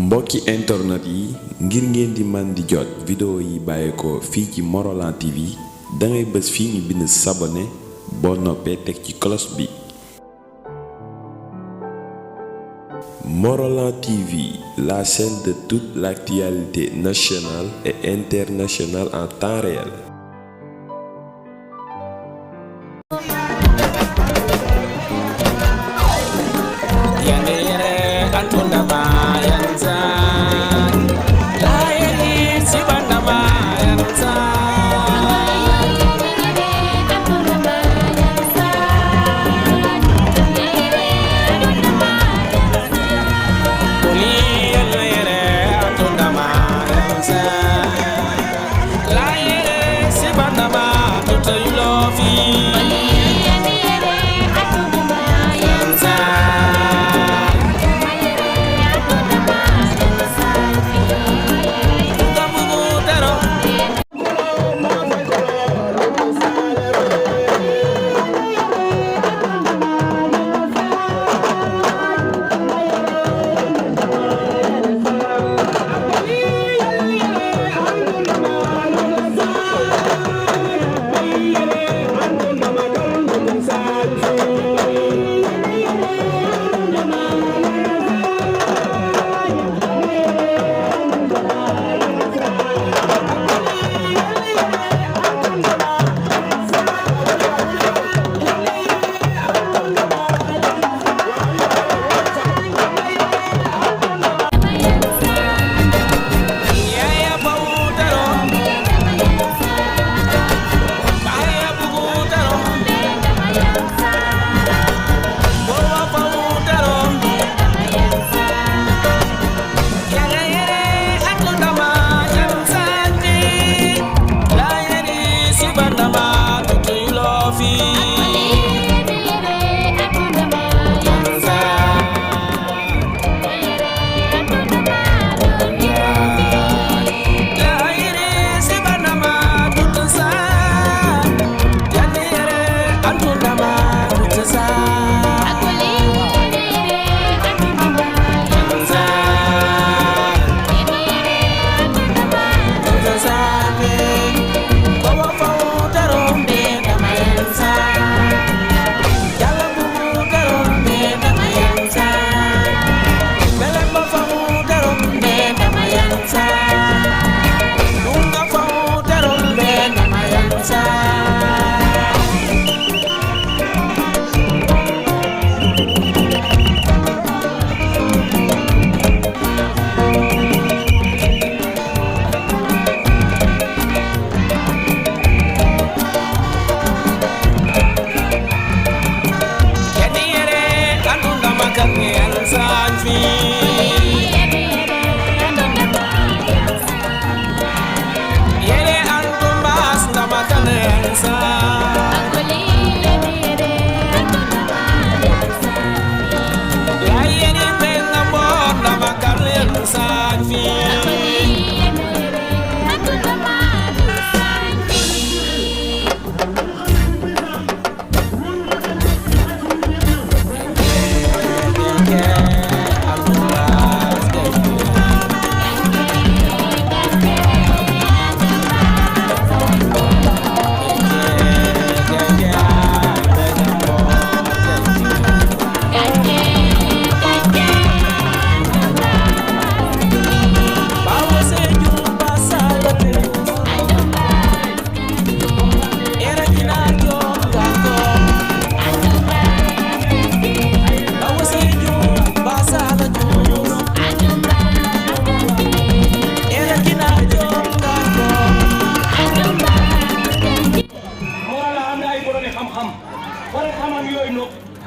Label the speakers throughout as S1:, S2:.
S1: mbokki internet yi ngir ngeen di man di jot vidéo yi bàyyeekoo fii ci Morolan TV dangay bës fii ñu bind s'abonner boo noppee teg ci cloche bi. Morolan TV, la chaîne de toute l'actualité nationale et internationale en temps réel.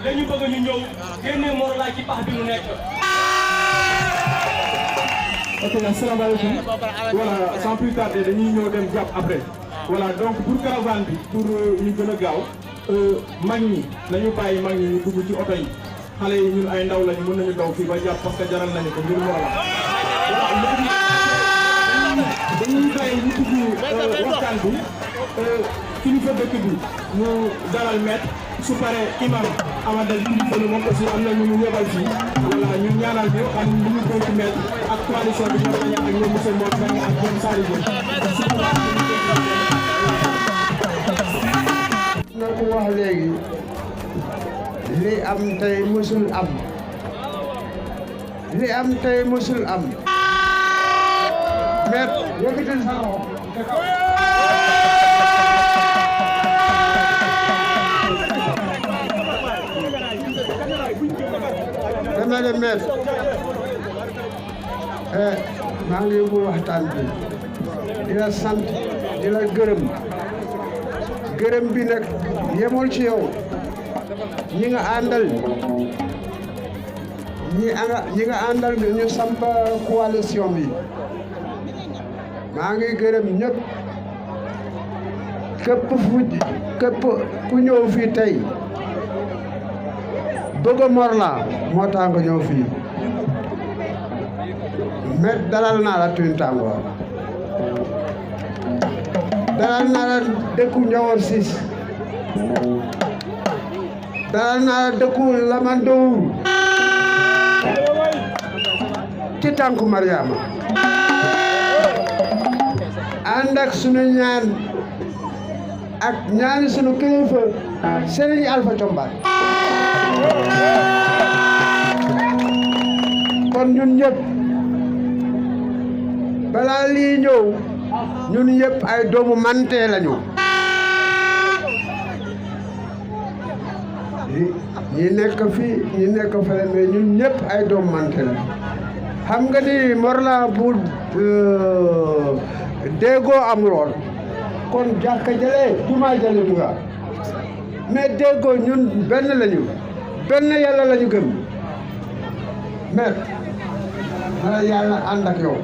S2: dañu bëgg ñu ñëw génne Morolan ci pax bi ñu nekk.
S3: Ok, asalaamaaleykum. Voilà, sans plus tarder dañuy ñëw dem jàpp après. Voilà, donc pour caravane bi pour ñu gën a gaaw mag ñi nañu bàyyi mag ñi ñu dugg ci oto yi xale yi ñun ay ndaw lañu mën nañu daw fii ba jàpp parce que jaral nañu ko ngir Morolan. Voilà, dañuy bàyyi ñu dugg waxtaan bi kilifa dëkk bi ñu dalal maître su paree imam Amadou Diouf aussi am na ñu yebal fii voilà ñu ñaanal bi xam lu ñu koy ci maître ak coalition bi ñoo gañe ak ñoom monsieur Mor Mbengue ak ñoom Saliou Gueye.
S4: na ko wax léegi li am tey musul am li am tey musul am met yëkkatil sa loxo dama ne met maa ngi yóbbu waxtaan bi di la sant di la gërëm bi nag yemul ci yow ñi nga àndal ñu samp coalition bi maa ngi gërëm ñëpp képp ku ñëw fii tey bëgg Mor la moo tax nga ñëw fii met dalal naa la Tuintango dalal naa la dëkku Njawar Sis dalal naa la dëkku Lamandour ci tànku Mariama ànd ak sunu ñaan ak ñaani sunu kilifa Serigne Alpha Thiombane kon ñun ñëpp balaa lii ñëw ñun ñëpp ay doomu Mante lañu ñi nekk fii ñi nekk fële mais ñun ñëpp ay doomu Mante lañu xam nga ni Mor la bu déggoo amuloon kon jàkka jëlee jumaa jële duga mais déggoo ñun benn lañu benn yàlla lañu gëm mais na yàlla ànd ak yow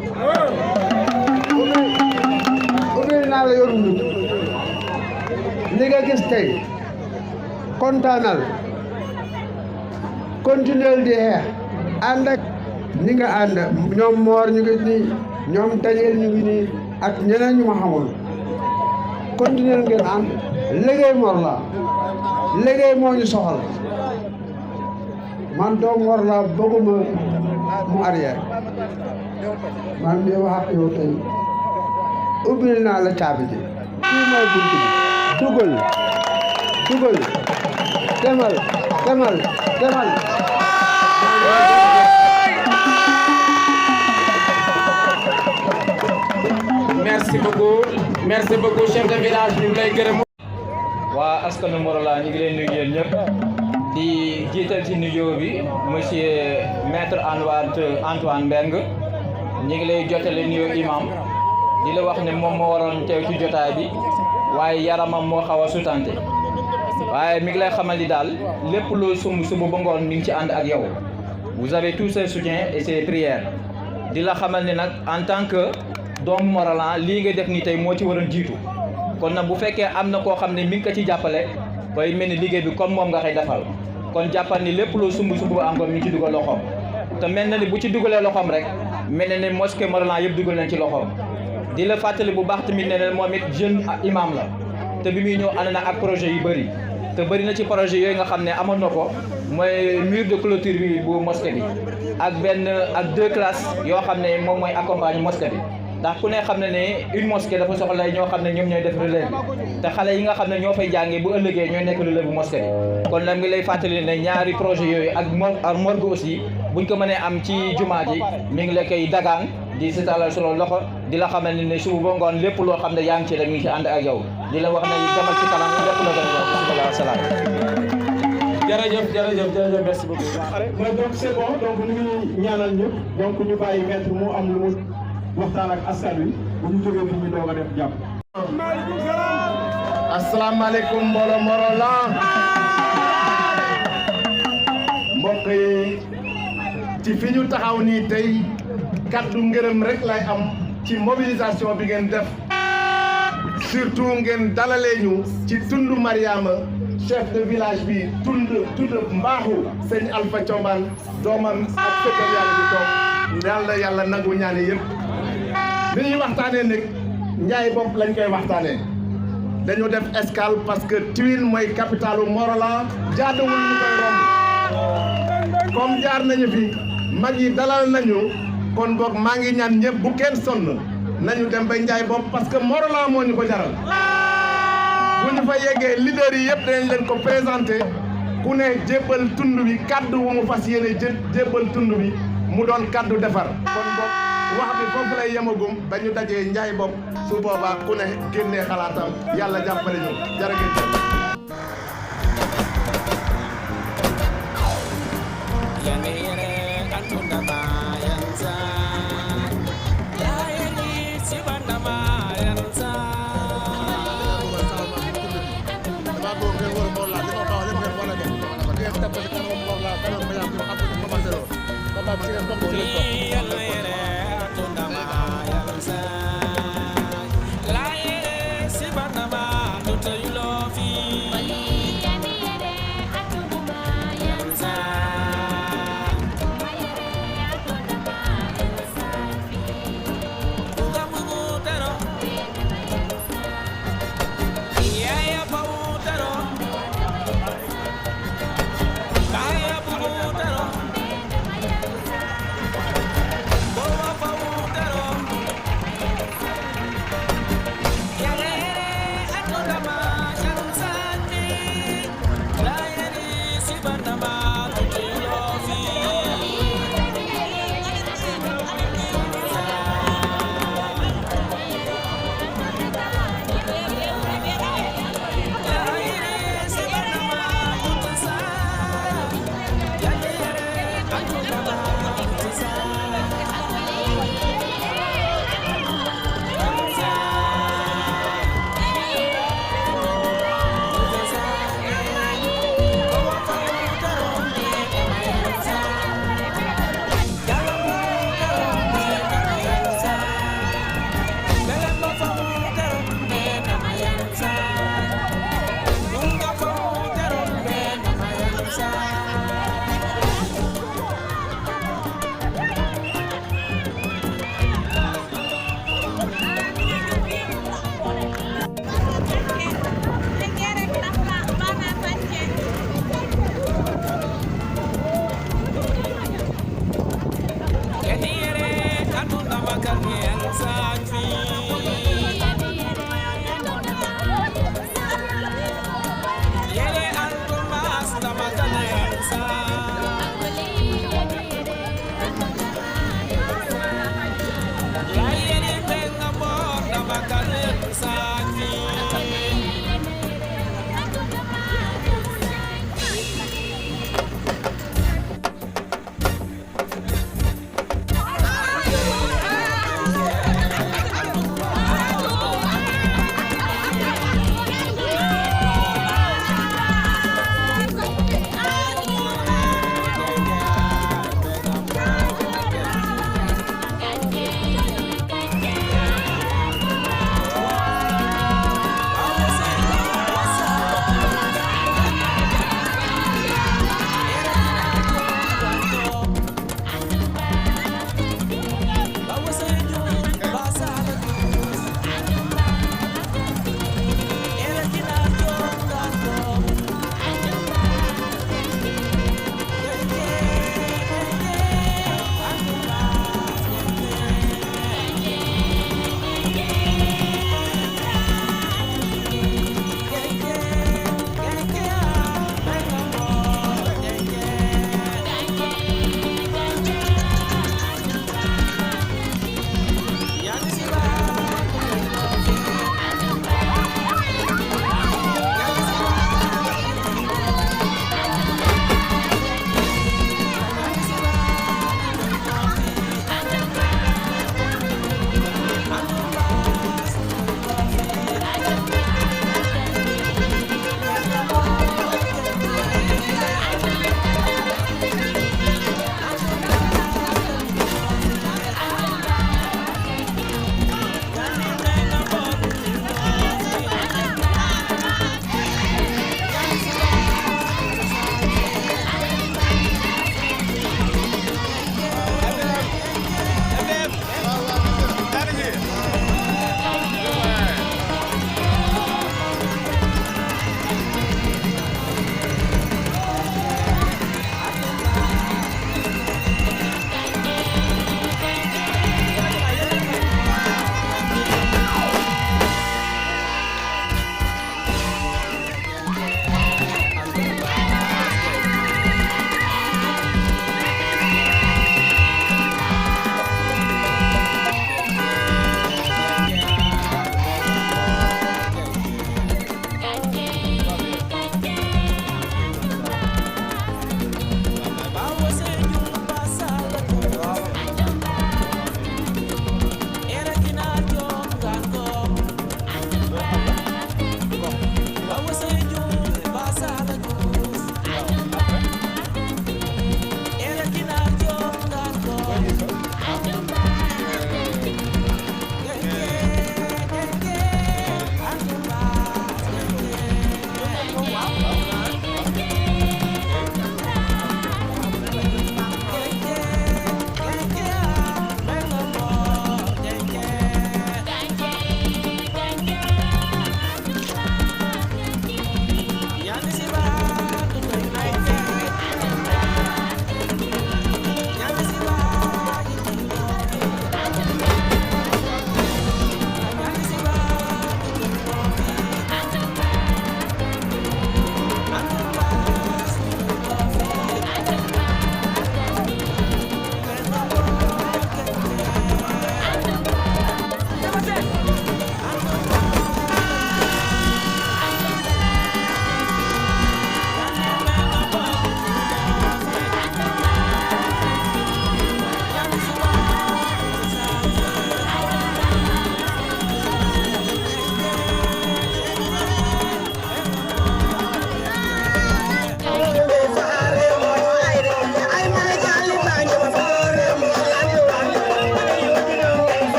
S4: ubbil naa la yor ndu li nga gis tey kontaanal continuer di xeex ànd ak ñi nga ànd ñoom Mor ñu ngi nii ñoom Daniel ñu ngi nii ak ñeneen ñu ma xamul continuer ngeen ànd liggéey Mor la liggéey moo ñu soxal man doom Mor la bëgguma mu arrière man de wax ak yow tey ubbil naa la caabi ji fii mooy bunt bi dugal demal
S5: merci beaucoup chef de village ñu ngi lay gërëm. waa askanu Morolan ñu ngi leen nuyu yéen ñëpp di jiital ci nuyoo bi monsieur maître Antoine Mbengue ñu ngi lay jotale nuyoo imam di la wax ne moom moo waroon teew ci jotaay bi waaye yaramam moo xaw a sutante waaye mi ngi lay xamal ni daal lépp loo sumb ba ngoon mi ngi ci ànd ak yow vous avez tous ses soutiens et ses prières di la xamal ni nag en tant que doomu Morolan lii nga def ni tey moo ci waroon jiitu kon nag bu fekkee am na koo xam ne mi ngi ko ci jàppale koy mel ni liggéey bi comme moom nga koy defal kon jàppal ni lépp loo sumb ba encore mi ngi ci dugal loxoom te mel na ni bu ci dugalee loxoom rek mel na ni mosquée Morolan yëpp dugal nañ ci loxoom di la fàttali bu baax tamit ne moom it jeune imam la te bi muy ñëw ànd na ak projet yu bëri te bëri na ci projet yooyu nga xam ne amoon na ko mooy mur de clôture bi bu mosquée bi ak 2 classes yoo xam ne moom mooy accompagner mosquée bi ndax ku ne xam ne ne une mosquée dafa soxla ñoo xam ne ñoom ñooy def relève bi te xale yi nga xam ne ñoo fay jàngee bu ëllëgee ñooy nekk relève bu mosquée bi kon nag ngi lay fàttali ne ñaari projet yooyu ak morgue aussi buñ ko mënee am ci jumaa ji mi ngi la koy dagaan di si talal solo loxo di la xamal ne suba ba ngoon lépp loo xam ne yaa ngi ci rek mi ngi ci ànd ak yow di la wax ne demal ci kanam lépp la gën a jox bismillah salaam.
S3: jërëjëf merci beaucoup. mais donc c'est bon donc ñu ngi ñaanal ñëpp donc ñu bàyyi maître mu am lu mu waxtaan ak askan wi bu ñu jógee fi ñu doog a def jàpp.
S6: asalaamaaleykum mbooloo Morolan mbokk yi ci fi ñu taxaw nii tey kaddu ngërëm rek lay am ci mobilisation bi ngeen def surtout ngeen dalalee ñu ci tundu Mariama chef de village bi tund mbaaxu sëñ Alpha Thiombane doomam ak sëkkam yàlla bi toog yàlla nangu ñaani yëpp li ñuy waxtaanee nag njaay bopp lañ koy waxtaanee dañu def escale parce que Tuile mooy capitalu Morolan jaaduwul ñu koy romb comme jaar nañu fi mag yi dalal nañu kon boog maa ngi ñaan ñëpp bu kenn sonn nañu dem ba njaay bopp parce que Morolan moo ñu ko jaral bu ñu fa yeggee leader yi yëpp dañ leen ko présenté ku ne jébbal tund bi kaddu wu mu fas yéene jébbal tund bi mu doon kaddu defar kon boog wax bi foofu lay yemagum ba ñu dajee njaay bopp su boobaa ku ne génnee xalaatam yàlla jàppale ñu jërë ngeen jëf.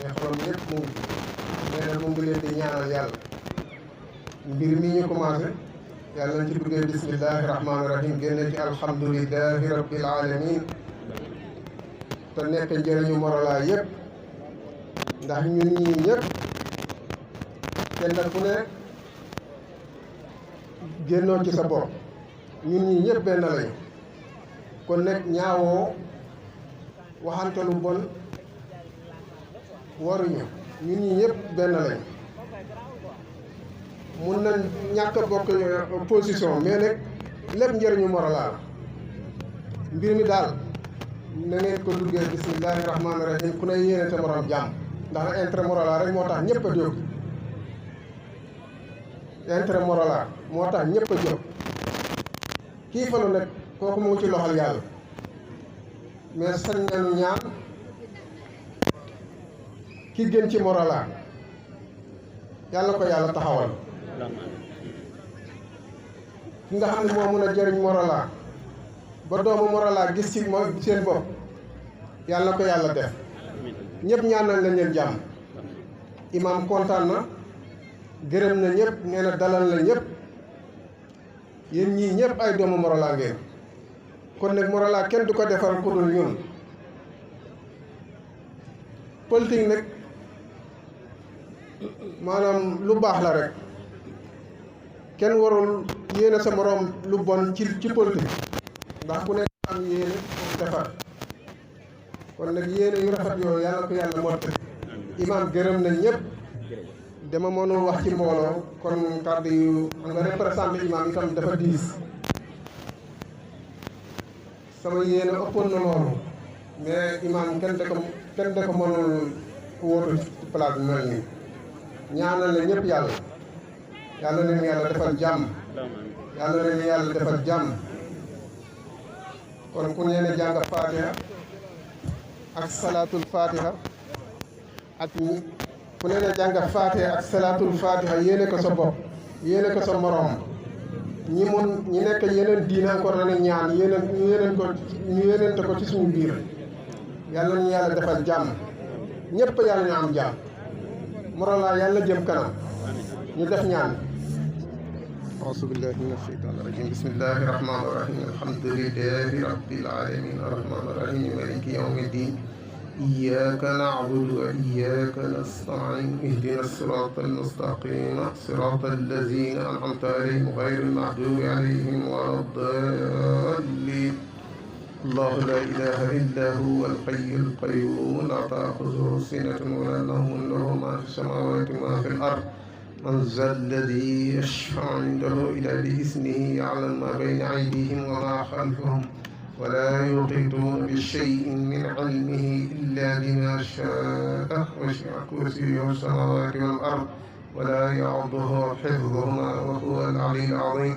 S4: mais xolam yëpp mu ngi nee na mu ngi leen di ñaanal yàlla mbir mi ñu commencé yàlla nañ ci duggee bismillahi rahmaani rahim génne ci alhamdulillahi rabbil alamin te nekk njëriñu Morola yëpp ndax ñun ñii ñëpp kenn ku ne génnoo ci sa bopp ñun ñii ñëpp benn lañu kon nag ñaawoo waxante lu bon waruñu ñun ñii ñëpp benn lañu mun na ñàkk a bokk position mais nag lépp njëriñu Morola la mbir mi daal na ngeen ko duggee bismillahi rahmaani rahim ku ne yéene sa morom jàmm ndax na intérêt Morola rek moo tax ñëpp a jóg intérêt Morola moo tax ñëpp a jóg kii falu nag kooku mu ngi ci loxol yàlla mais sañ nañu ñaan ki gën ci Morola yàlla ko yàlla taxawal ki nga xam ne moo mën a jëriñ Morola ba doomu Morola gis ci mooy seen bopp yàlla ko yàlla def ñëpp ñaanal lañ leen jàmm imaam kontaan na gërëm na ñëpp nee na dalal na ñëpp yéen ñii ñëpp ay doomu Morola ngeen kon nag Morola kenn du ko defar ku dul ñun politique nag maanaam lu baax la rek kenn warul yéene sa moroom lu bon ci politique ndax ku nekk am yéene defar kon nag yéene yu rafet yooyu yàlla ko yàlla mottali imaam gërëm na ñëpp dama mënul wax ci mbooloo kon kàddu yu nga représenté imaam itam dafa diis sama yéene ëppoon na loolu mais imaam kenn da ko mënul wóotu ci place bi mel nii ñaanal la ñëpp yàlla leen yàlla defal jàmm yàlla leen yàlla defal jàmm kon ku nee ne jàng fatiha ak salaatul fatiha ak ku nee ne jàng fatiha ak salaatul fatiha yéene ko sa bopp yéene ko sa morom ñi nekk yeneen diina encore dana ñaan ñu yéenente ko ci suñu biir yàlla ñu yàlla defal jàmm ñëpp yàlla ñu am jàmm Morola yàlla jëm kanam ñu def ñaan أعوذ بالله من الشيطان الرجيم بسم الله الرحمن الرحيم الحمد لله رب العالمين الرحمن الرحيم مالك يوم الدين إياك نعبد وإياك نستعين اهدنا الصراط المستقيم صراط الذين أنعمت عليهم غير المغضوب عليهم ولا الضالين الله لا إله إلا هو الحي القيوم لا تأخذه سنة ولا نوم له ما في السماوات وما في الأرض من ذا الذي يشفع عنده إلا بإذنه يعلم ما بين أيديهم وما خلفهم ولا يحيطون بشيء من علمه إلا بما شاء وسع كرسيه السماوات والأرض ولا يعوضه حفظهما وهو العلي العظيم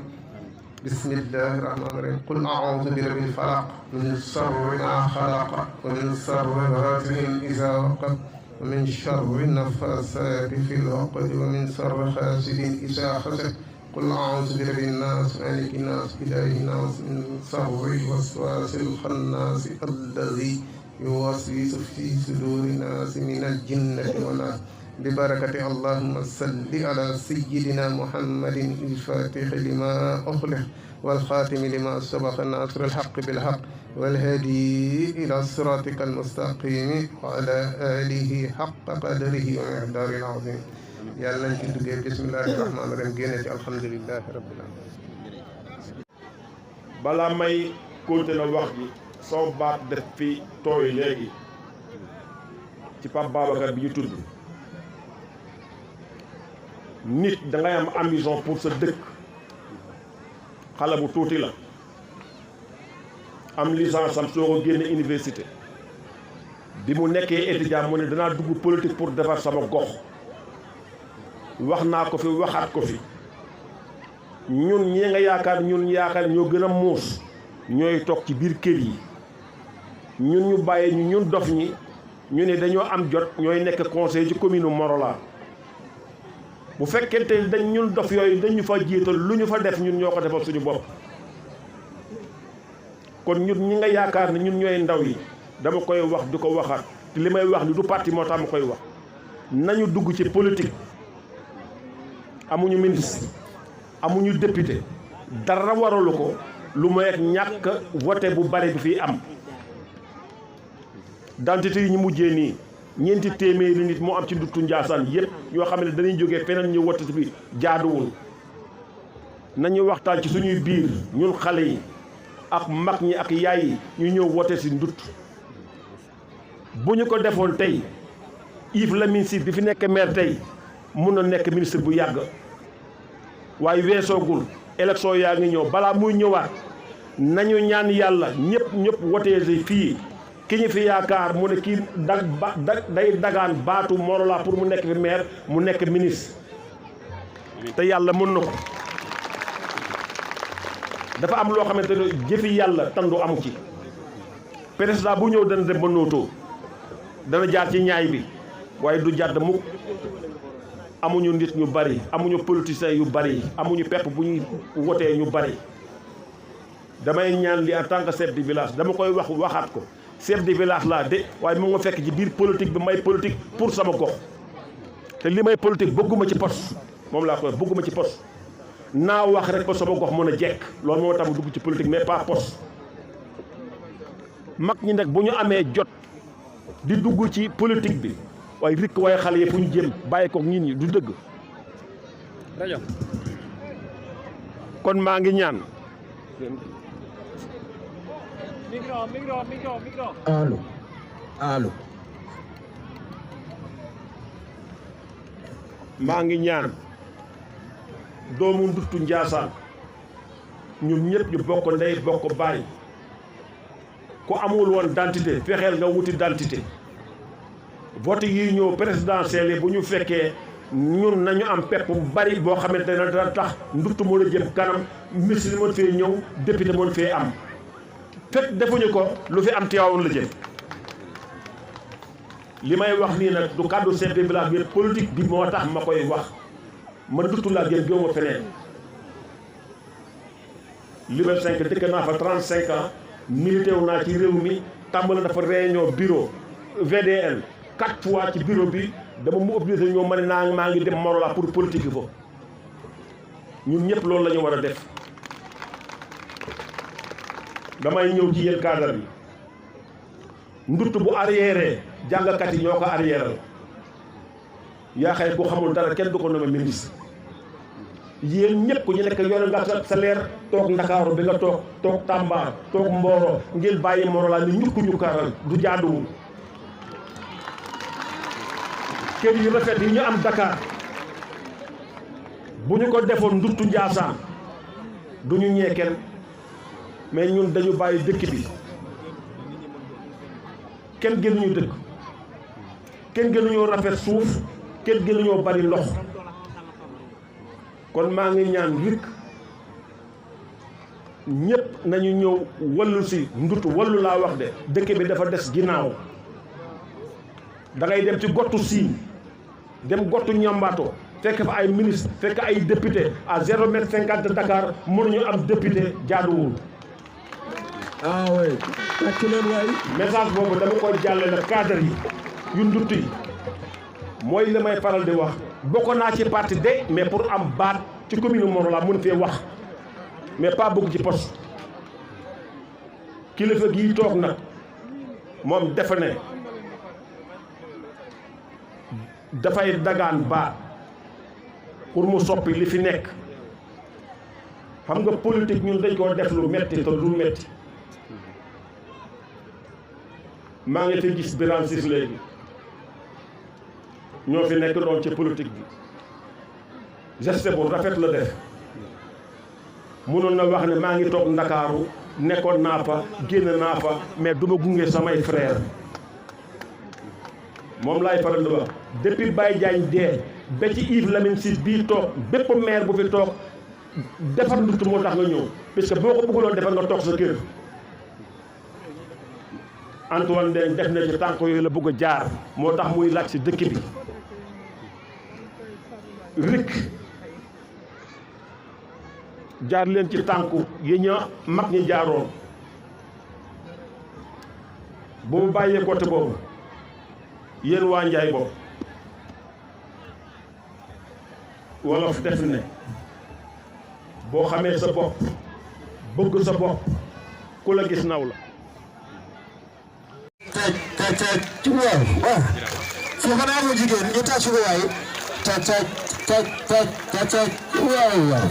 S4: بسم الله الرحمن الرحيم قل أعوذ برب الفلق من شر ما خلق ومن شر غاسق إذا وقب ومن شر النفاثات في العقد ومن شر حاسد إذا حسد قل أعوذ برب الناس مالك الناس إله الناس من شر الوسواس الخناس الذي يوسوس في صدور الناس من الجنة والناس ببركة اللهم صل على سيدنا محمد الفاتح لما أخلق والخاتم لما سبق الناصر الحق بالحق والهادي إلى صراطك المستقيم وعلى آله حق قدره ومقداره العظيم yàlla nañ ci duggee bismillahi rahmaani rahim génne ci alhamdulilahi rabbil alamin
S7: balaa may continuer wax ji soo baat def fi tooy léegi ci Pape Babacar bi ñu tudd nit dangay am ambition pour sa dëkk xale bu tuuti la am licence am soo ko génne université bi mu nekkee étudiant mu ne danaa dugg politique pour defar sama gox wax naa ko fi waxaat ko fi ñun ñi nga yaakaar ñoo gën a muus ñooy toog ci biir kër yi ñun ñu bàyyi ñun dof ñi ñu ne dañoo am jot ñooy nekk conseil ci commune Morola bu fekkente dañ ñun dof yooyu dañu fa jiital lu ñu fa def ñun ñoo ko defal suñu bopp kon ñun ñi nga yaakaar ne ñun ñooy ndaw yi dama koy wax di ko waxaat te li may wax ni du parti moo tax ma koy wax nañu dugg ci politique amuñu ministre amuñu député dara waralu ko lu mooy ak ñàkk vote bu bari bi fi am dentité yi ñu mujjee nii ñeenti téeméeri nit moo am ci nduttu Njaasaan yëpp yoo xam ne dañuy jógee feneen ñu wote bi jaaduwul nañu waxtaan ci suñuy biir ñun xale yi ak mag ñi ak yaay yi ñu ñëw wote si ndutt bu ñu ko defoon tey Yves Lamine Sy bi fi nekk maire tey mun na nekk ministre bu yàgg waaye weesoogul élection yaa ngi ñëw balaa muy ñëwaat nañu ñaan yàlla ñëpp wotee fii ki ñu fi yaakaar mu ne kii day dagaan baatu Morolan pour mu nekk fi maire mu nekk ministre te yàlla mën na ko dafa am loo xamante ne jëfi yàlla tandu amu ci président bu ñëw dana dem ba nootoo dana jaar ci ñaay bi waaye du jàdd mukk amuñu nit ñu bari amuñu politiciens yu bari amuñu pepp bu ñuy wotee ñu bari damay ñaan li en tant que chef de village dama koy waxaat ko chef de village laa de waaye mu nga fekk ci biir politique bi may politique pour sama gox te li may politique bëgguma ci poste moom laa koy bëgguma ci poste naa wax rek ba sama gox mën a jekk loolu moo tax mu dugg ci politique mais pas poste mag ñi nag bu ñu amee jot di dugg ci politique bi waaye rikk waaye xale yi fu ñu jëm bàyyi ko nit ñi du dëgg rajo kon maa ngi ñaan
S2: micro.
S4: allo
S7: maa ngi ñaan doomu nduttu Njaasaan ñun ñëpp ñu bokk ndey bokk baay ku amul woon identité fexeel nga wuti identité vote yi ñëw présidentiel yi bu ñu fekkee ñun nañu am pepp bu bari boo xamante ne dana tax nduttu mën a jëm kanam ministre mën fee ñëw député mën fee am fekk defuñu ko lu fi am Tiwaawan la jëm li may wax nii nag du kàddu chef de village bi politique bi moo tax ma koy wax ma nduttu laa jëm gëwuma feneen Liberté 5 dëkk naa fa 35 ans milité wu naa ci réew mi tàmbali dafa réunion bureau VDN 4 fois ci bureau bi dama mu obligé ñoo ma ne maa ngi dem Morolan pour politique ko ñun ñëpp loolu la ñu war a def damay ñëw ci yéen cadre bi ndutt bu arrière jàngkat yi ñoo ko arrièreal yaa xëy ku xamul dara kenn du ko nommé ministre yéen ñëpp ku ñu nekk yore nga sa salaire toog Ndakaaru bi nga toog Tamba toog Mboro ngeen bàyyi Morolan ni ñu kaaral du jaaduwul kër yu rafet yi ñu am Dakar bu ñu ko defoon nduttu Njaasaan du ñu ñee kenn mais ñun dañu bàyyi dëkk bi kenn gënuñu dëkk kenn gënuñoo rafet suuf kenn gënuñoo bari ndox kon maa ngi ñaan rikk ñëpp nañu ñëw wallu si nduttu wallu laa wax de dëkk bi dafa des ginnaaw da ngay dem ci gottu Siin dem gottu Ñambaato fekk fa ay ministre fekk ay député à 0,50 de Dakar mënuñu am député jaaduwul.
S4: ah oui tàcc leen waay
S7: message boobu dama koy jàllale cadre yi yu ndutt yi mooy li may faral di wax bokk naa ci parti de mais pour am baat ci commune Morolan mun fee wax mais pas bëgg ci poste kilifa gii toog nag moom defe ne dafay dagaan baat pour mu soppi li fi nekk xam nga politique ñun dañ koo def lu metti te lu metti maa ngi fi gis Birane Ciss léegi ñoo fi nekk doon ci politique bi geste bu rafet la def mënoon na wax ne maa ngi toog Ndakaaru nekkoon naa fa génn naa fa mais du ma gunge samay frère moom laay faral di wax depuis Baye Diagne dee ba ci Yves Lamine Sy bii toog bépp maire bu fi toog defar ndutt moo tax nga ñëw parce que boo ko bëgguloon defar nga toog sa kër Antoine Dieng def na ci tànk yooyu la bëgg a jaar moo tax muy laaj si dëkk bi rik jaar leen ci tànku yi ña mag ñi jaaroon bu mu bàyyee côté boobu yéen waa Njaay boobu wolof def ne boo xamee sa bopp bëgg sa bopp ku la gis naw la.
S8: waaw foo ko naa mu jigéen ñu tàcc ko waay waaw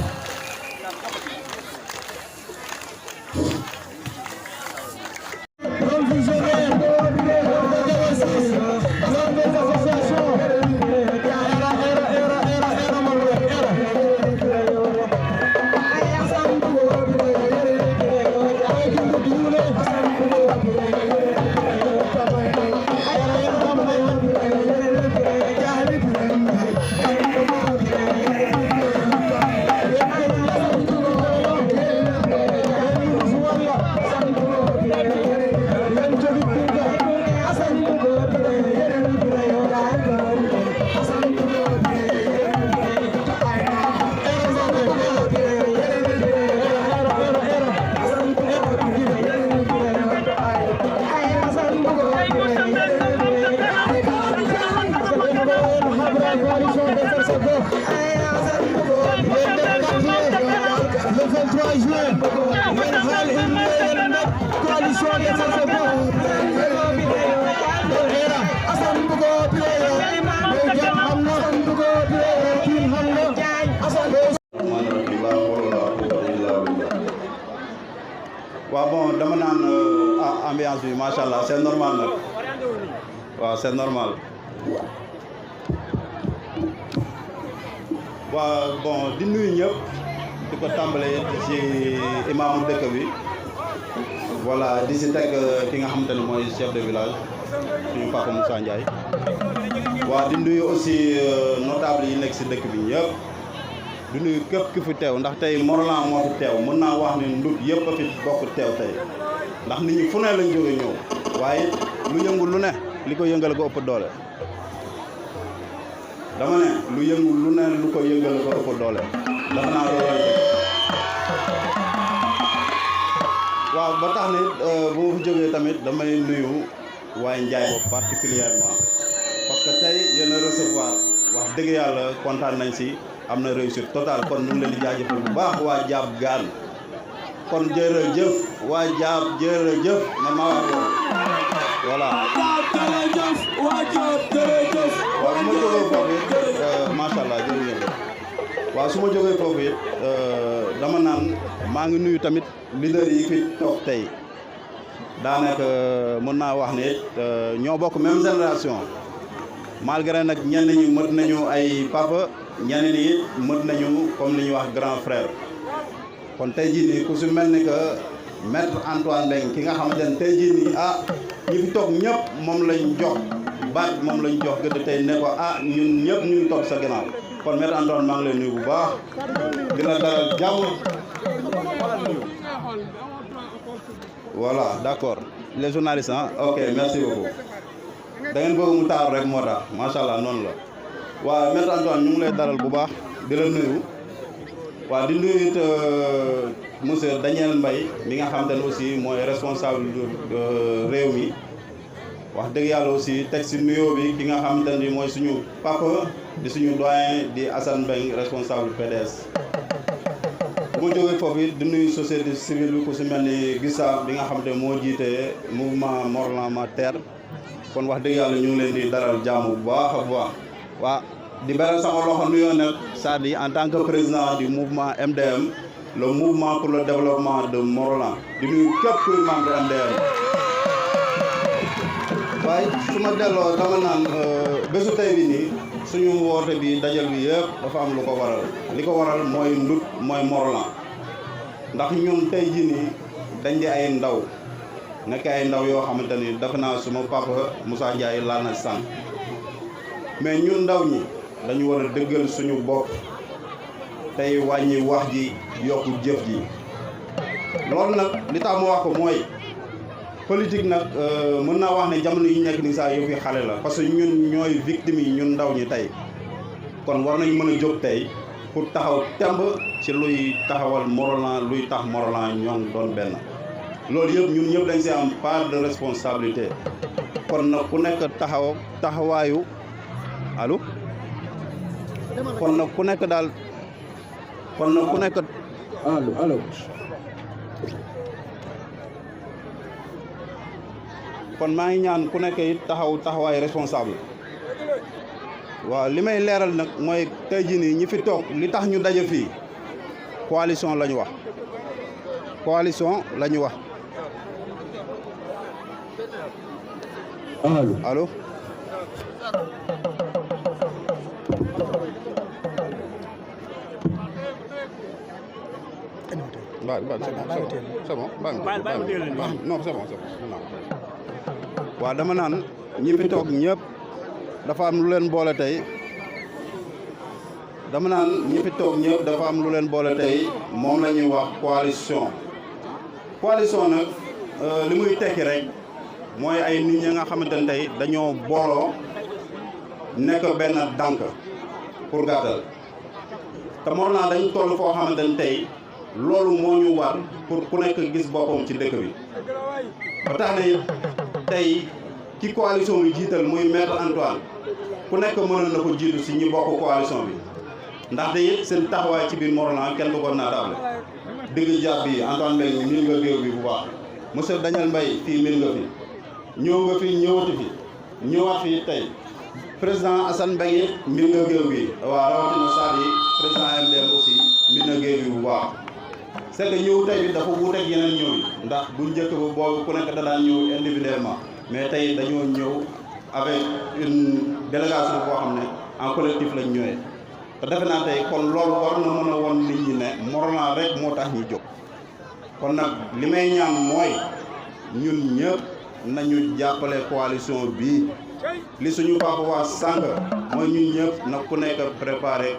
S9: waaw bon dama naan ambiance bi macha allah c'est normal nag waaw c'est normal waaw bon di nuyu ñëpp di ko tàmbalee ci imaamu dëkk bi voilà di si teg ki nga xamante ne mooy chef de village suñu papa Moussa Ndiaye waaw di nuyu aussi notable yi nekk si dëkk bi ñëpp di nuyu képp ki fi teew ndax tey Morolan moo fi teew mën naa wax ne ndut yëpp a fi bokk teew tey ndax nit ñi fu ne lañ jóge ñëw waaye lu yëngu lu ne li ko yëngal ko ëpp doole dama ne lu yëngu lu ne lu ko yëngal ko ëpp doole dafa naa loolu waaw ba tax nit bu ma fi jógee tamit damay nuyu waaye Njaay boobu particulièrement parce que tey yéen a recevoir wax dëgg yàlla kontaan nañ si am na réussite totale kon ñu ngi leen di jaajëfal bu baax waa Jaab Gaan kon jërëjëf waa Jaab jërëjëf man maa wax loolu voilà.
S8: jërëjëf waa Jaab jërëjëf.
S9: waaw su ma jógee foofu it macha allah jërëjëf waaw su ma jógee foofu it dama naan maa ngi nuyu tamit leader yi fi toog tey daanaka mën naa wax ne ñoo bokk même génération malgré nag ñenn ñi mët nañu ay papa. ñeneen yi mët nañu comme li ñuy wax grand frère kon tey jii nii ku si mel ni que maître Antoine Mbengue ki nga xamante ne tey jii nii ñi fi toog ñëpp moom lañ jox baat moom lañ jox gëdd tey ne ko ñun ñëpp ñu ngi toog sa gannaaw kon maître Antoine maa ngi lay nuyu bu baax dina dalal jàmm voilà d'accord les journalistes ok merci beaucoup da ngeen bëgg mu taaru rek moo tax macha allah noonu la. waaw maître Antoine ñu ngi lay dalal bu baax di la nuyu waaw di nuyu it monsieur Daniel Mbaye mi nga xamante ne aussi mooy responsable réew mi wax dëgg yàlla aussi teg si nuyoo bi ki nga xamante ne mooy suñu papa di suñu doyen di Assane Mbengue responsable PDS. bu ma jógee foofu it di nuyu société civile bi ku si mel ni Gissa bi nga xamante ne moo jiite mouvement Morolan ma terre kon wax dëgg yàlla ñu ngi leen di dalal jàmm bu baax a baax. waaw di beral sama loxo nuyoo nag c'est-à-dire en tant que président du mouvement MDM le mouvement pour le développement de Morolan di nuyu képp kuy membre MDM waaye su ma delloo dama naan bésu tey bi nii suñu woote bi dajal bi yëpp dafa am lu ko waral li ko waral mooy ndut mooy Morolan ndax ñun tey jii nii dañ di ay ndaw nekk ay ndaw yoo xamante ni defe naa suma papa Moussa Ndiaye laal na sànq mais ñun ndaw ñi dañu war a dëggal suñu bopp tey wàññi wax ji yokku jëf ji loolu nag li tax ma wax ko mooy politique nag mën naa wax ne jamono yi nekk ni saa yu fi xale la parce que ñun ñooy victimes yi ñun ndaw ñi tey kon war nañ mën a jóg tey pour taxaw temb ci luy taxawal Morolan luy tax Morolan ñoom doon benn loolu yëpp ñun ñëpp dañ si am part de responsabilité kon nag ku nekk taxawaayu allo kon nag ku nekk daal
S4: allo
S9: kon maa ngi ñaan ku nekk it taxawaay responsable waaw li may leeral nag mooy tey jii nii ñi fi toog li tax ñu daje fii coalition la ñu wax allo waaw dama naan ñi fi toog ñëpp dafa am lu leen boole tey moom la ñuy wax coalition nag li muy tekki rek mooy ay nit ñi nga xamante ne tey dañoo booloo nekk benn dànk pour gàttal te Morolan dañu toll foo xamante ne tey loolu moo ñu war pour ku nekk gis boppam ci dëkk bi ba tax na tey ci coalition bi jiital muy maître Antoine ku nekk mënoon na ko jiitu si ñi bokk coalition bi ndaxte it seen taxawaay ci biir Morolan kenn du ko naataable digg jàpp bi Antoine Mbengue miin nga géew bi bu baax monsieur Daniel Mbaye fii miin nga fi ñëw nga fi ñëwati fi ñëwaat fi tey président Assane Mbengue miin nga géew bi waaw rawatina saa yi président MDM aussi miin na géew bi bu baax c'est que ñëw tey bi dafa wuuteeg yeneen ñëw yi ndax bu njëkk ba boobu ku nekk da daan ñëw individuellement mais tey dañoo ñëw avec une délégation boo xam ne en collectif lañ ñëwee te defe naa tey kon loolu war na mën a won nit ñi ne Morolan rek moo tax ñu jóg kon nag li may ñaan mooy ñun ñëpp nañu jàppale coalition bii li suñu papa waa sànq mooy ñun ñëpp na ku nekk préparé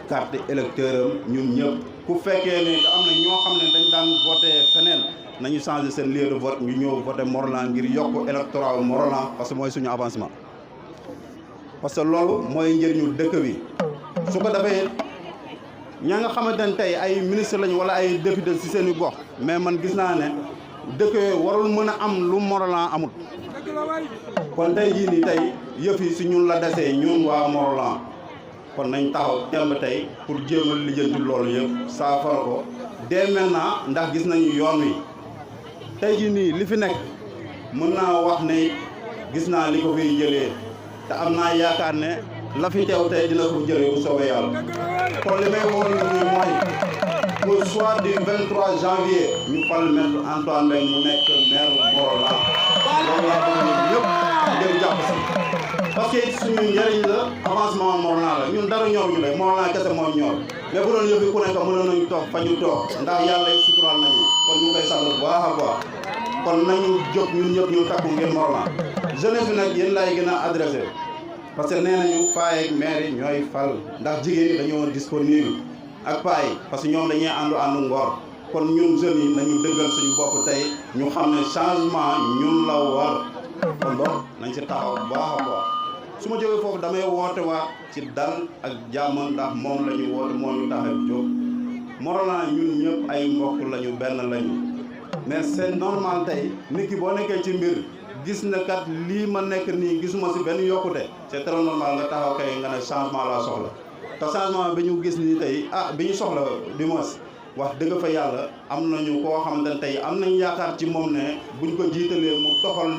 S9: carte électeur am ñun ñëpp ku fekkee ne am na ñoo xam ne dañ daan voté feneen nañu changé seen lieu de vote ñu ñëw voté Morolan ngir yokk électorat Morolan parce que mooy suñu avancement parce que loolu mooy njëriñu dëkk bi su ko defee ña nga xamante ne tey ay ministre lañu wala ay député ci seen i gox mais man gis naa ne dëkk yooyu warul mën a am lu Morolan amul kon tey jii nii tey yëf yi si ñun la desee ñun waa Morolan kon nañ taxaw temb tey pour jéem a lijjanti loolu yëpp saafara ko dès maintenant ndax gis nañu yoon wi tey jii nii li fi nekk mën naa wax ne gis naa li ko fiy jëlee te am naa yaakaar ne la fi teew tey dina ko jëlee bu soobee yàlla kon li may woon ni mooy au soir du 23 janvier ñu fal maître Antoine Mbengue mu nekk maire Morolan loolu laa bëgg ñun ñëpp ngeen jàpp si parce que suñu njëriñ la avancement Morolan la ñun dara ñor ñu lay Morolan kese moo ñor mais bu doon yëfi ku nekk mënoon nañu toog fa ñu toog ndax yàlla yi suturaal nañu kon ñu ngi koy sant bu baax a baax kon nañu jóg ñun ñëpp ñu takku ngir Morolan jeunesse bi nag yéen laay gën a adressé parce que nee nañu paa yeeg maire yi ñooy fal ndax jigéen ñi dañoo disponible ak paa yi parce que ñoom dañuy àndu ngor kon ñun jeunes yi nañu dëggal suñu bopp tey ñu xam ne changement ñun la war kon donc nañ si taxaw bu baax a baax su ma jógee foofu damay woote waat ci dal ak jàmm ndax moom la ñu woote moo ñu tax a jóg Morolan ñun ñëpp ay mbokk lañu benn lañu mais c'est normal tey nit ki boo nekkee ci mbir gis na kat lii ma nekk nii gisuma si benn yokkute c'est très normal nga taxaw kay nga ne changement laa soxla te changement bi ñu gis nii tey bi ñu soxla du moins wax dëgg fa yàlla am nañu koo xamante ne tey am nañu yaakaar ci moom ne buñ ko jiitalee mu doxal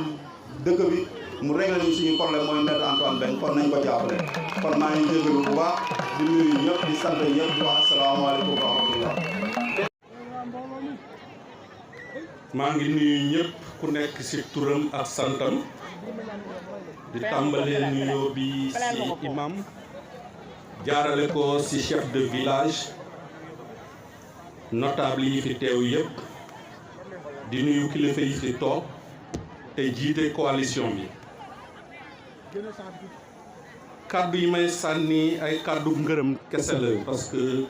S9: dëkk bi mu réglé ñu suñu problème mooy maître Antoine Mbengue kon nañ ko jàppale kon maa ngi jégalu bu baax di nuyu ñëpp di sant ñëpp di wax asalaamaaleykum wa rahmatullah.
S10: maa ngi nuyu ñëpp ku nekk ci turam ak santam di tàmbalee nuyoo bi ci imam jaarale ko ci chef de village notable yi fi teew yëpp di nuyu kilifa yi fi toog te jiite coalition bi kàddu yi may sànni ay kàddu ngërëm kese la parce que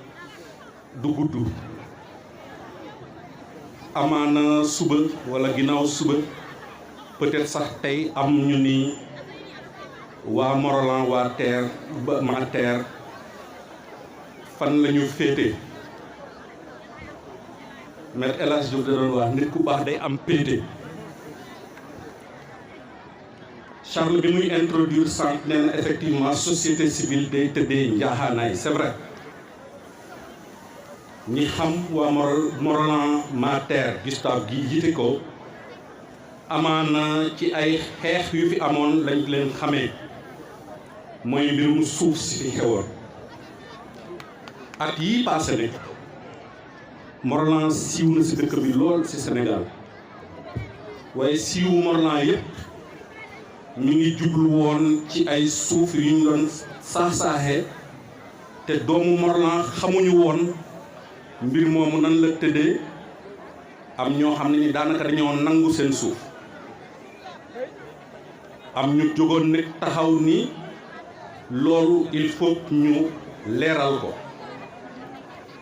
S10: du gudd amaana suba wala ginnaaw suba peut-être sax tey am ñu ni waa Morolan waa terre ba ma terre fan la ñu féete Maître El Hadji Diouf da doon wax nit ku baax day am péete Charles bi muy introduire sànq nee na effectivement société civile day tëddee njaaxaanaay c'est vrai ñi xam waa Morolan ma terre Gustave gi jiite ko amaana ci ay xeex yu fi amoon lañ leen xamee mooy mbirum suuf si fi xewoon at yii passé ne Morolan siiw na si dëkk bi lool si Sénégal waaye siiwu Morolan yépp ñu ngi jublu woon ci ay suuf yu ñu doon saax-saaxee te doomu Morolan xamuñu woon mbir moomu nan la tëddee am ñoo xam ne ni daanaka dañoo nangu seen suuf am ñu jógoon nag taxaw ni loolu il faut ñu leeral ko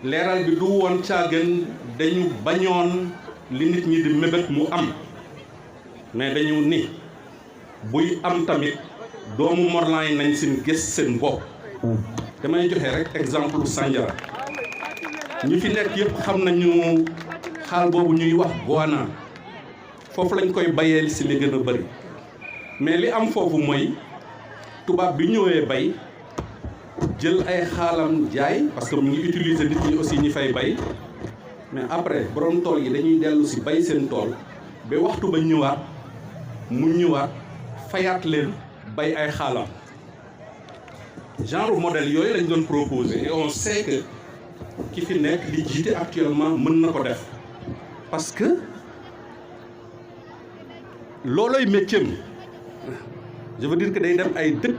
S10: leeral bi du woon caagen dañu bañoon li nit ñi di mébét mu am mais dañu ni buy am tamit doomu Morolan yi nañ seen gës seen bopp damay joxe rek exemple Sandiara ñi fi nekk yëpp xam nañu xaal boobu ñuy wax Goana foofu lañ koy bayeel si li gën a bëri mais li am foofu mooy tubaab bi ñëwee bay jël ay xaalam jaay parce que mu ngi utiliser nit ñi aussi ñi fay bay mais après borom tool yi dañuy dellu si bay seen tool ba waxtu ba ñëwaat mu ñëwaat fayaat leen bay ay xaalam genre modèle yooyu lañ doon proposer et on sait que ki fi nekk li jiite actuellement mën na ko def parce que loolooy métier mi je veux dire que day dem ay dëkk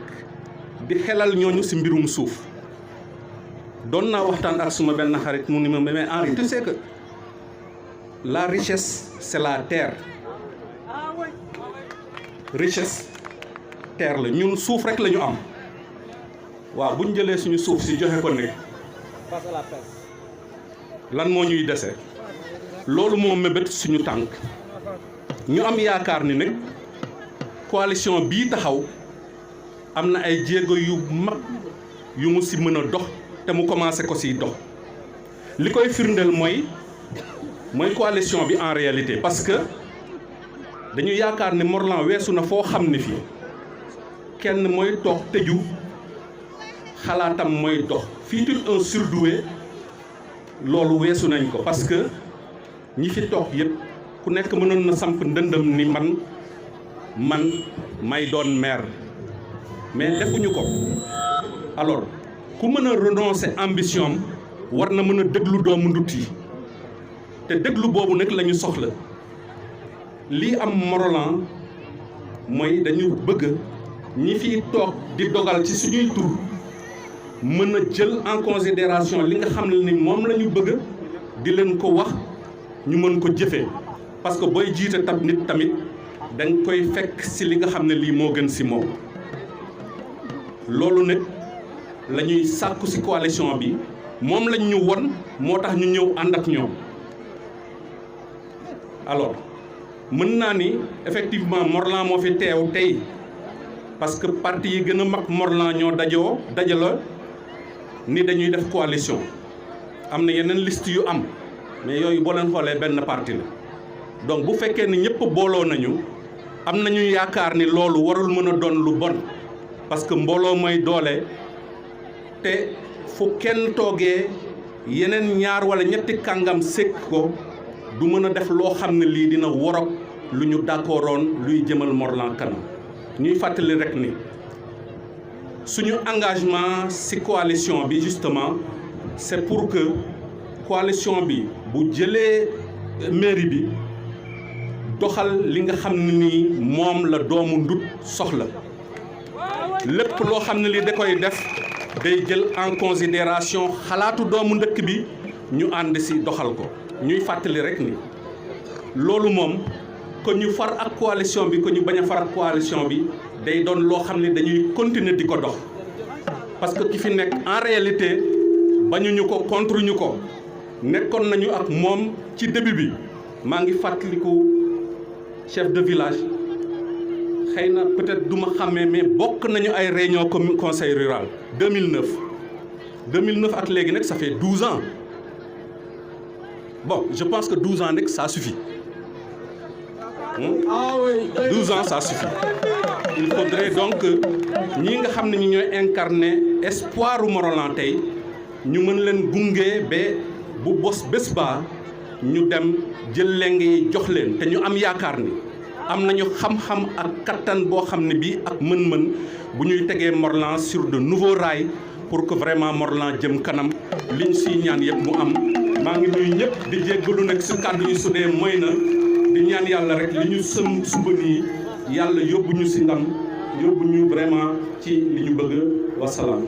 S10: di xelal ñooñu ci mbirum suuf doon naa waxtaan ak suma benn xarit mu ni ma mais Henri tu sais que la richesse c'est la terre richesse terre la ñun suuf rek la ñu am waaw bu ñu jëlee suñu suuf si joxe ko nekk lan moo ñuy dese loolu moo mébét suñu tànk ñu am yaakaar ni nag coalition bii taxaw am na ay jéego yu mag yu mu si mën a dox te mu commencé ko siy dox li koy firndeel mooy coalition bi en réalité parce que dañu yaakaar ne Morolan weesu na foo xam ne fii kenn mooy toog tëju xalaatam mooy dox fii un surdoué loolu weesu nañ ko parce que ñi fi toog yëpp ku nekk mënoon na samp ndëndëm ni man may doon maire mais defuñu ko alors ku mën a renoncer ambition war na mën a déglu doomu ndut yi te déglu boobu nag la ñu soxla lii am Morolan mooy dañu bëgg ñi fi toog di dogal ci suñuy tur mën a jël en considération li nga xam ne ni moom la ñu bëgg di leen ko wax ñu mën ko jëfee parce que booy jiite tab nit tamit dañ koy fekk ci li nga xam ne lii moo gën ci moom loolu nag la ñuy sàkku ci coalition bi moom lañ ñu won moo tax ñu ñëw ànd ak ñoom alors mën naa ni effectivement Morolan moo fi teew tey parce que parti yi gën a mag Morolan ñoo dajaloo ni dañuy def coalition am na yeneen liste yu am mais yooyu boo leen xoolee benn parti la donc bu fekkee ni ñëpp booloo nañu am nañu yaakaar ni loolu warul mën a doon lu bon parce que mbooloo mooy doole te fu kenn toogee yeneen ñaar wala ñetti kàngam sekk ko du mën a def loo xam ne lii dina worog lu ñu d'accordoon luy jëmal Morolan kanam ñuy fàttali rek ni suñu engagement ci coalition bi justement c'est pour que coalition bi bu jëlee mairie bi doxal li nga xam ne nii moom la doomu ndut soxla lépp loo xam ne li da koy def day jël en considération xalaatu doomu ndëkk bi ñu ànd ci doxal ko ñuy fàttali rek ni loolu moom ko ñu far ak coalition bi ko ñu bañ a far ak coalition bi day doon loo xam ne dañuy continuer di ko dox parce que ki fi nekk en réalité bañuñu ko contre ñu ko nekkoon nañu ak moom ci début bi maa ngi fàttaliku chef de village xëy na peut-être du ma xàmmee mais bokk nañu ay réunion comme conseil rural 2009 ak léegi nag ça fait 12 ans bon je pense que 12 ans nag ça suffit 12 ans ça suffit il faudrait donc ñi nga xam ne ñu ñooy incarner espoiru Morolan tey ñu mën leen gunge ba bu bés ba ñu dem jël leng yi jox leen te ñu am yaakaar ni am nañu xam-xam ak kattan boo xam ne bii ak mën-mën bu ñuy tegee Morolan sur de nouveaux rails pour que vraiment Morolan jëm kanam liñ siy ñaan yëpp mu am. maa ngi nuyu ñëpp di jéggalu nag si kàddu yi su dee mooy na di ñaan yàlla rek li ñu sëm suba nii yàlla yóbbu ñu si ndam yóbbu ñu vraiment ci li ñu bëgg wasalaam.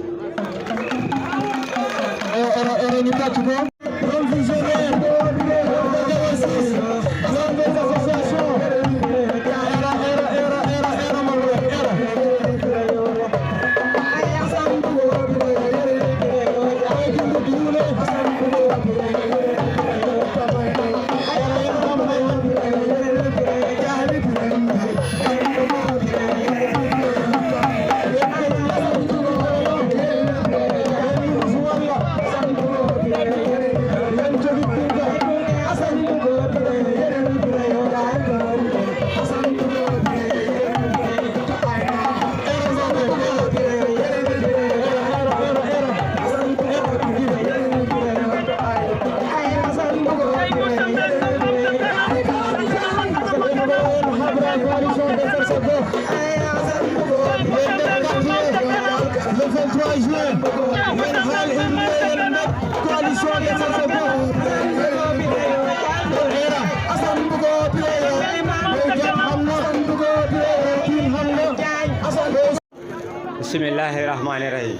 S11: bismillahi rahmaani rahim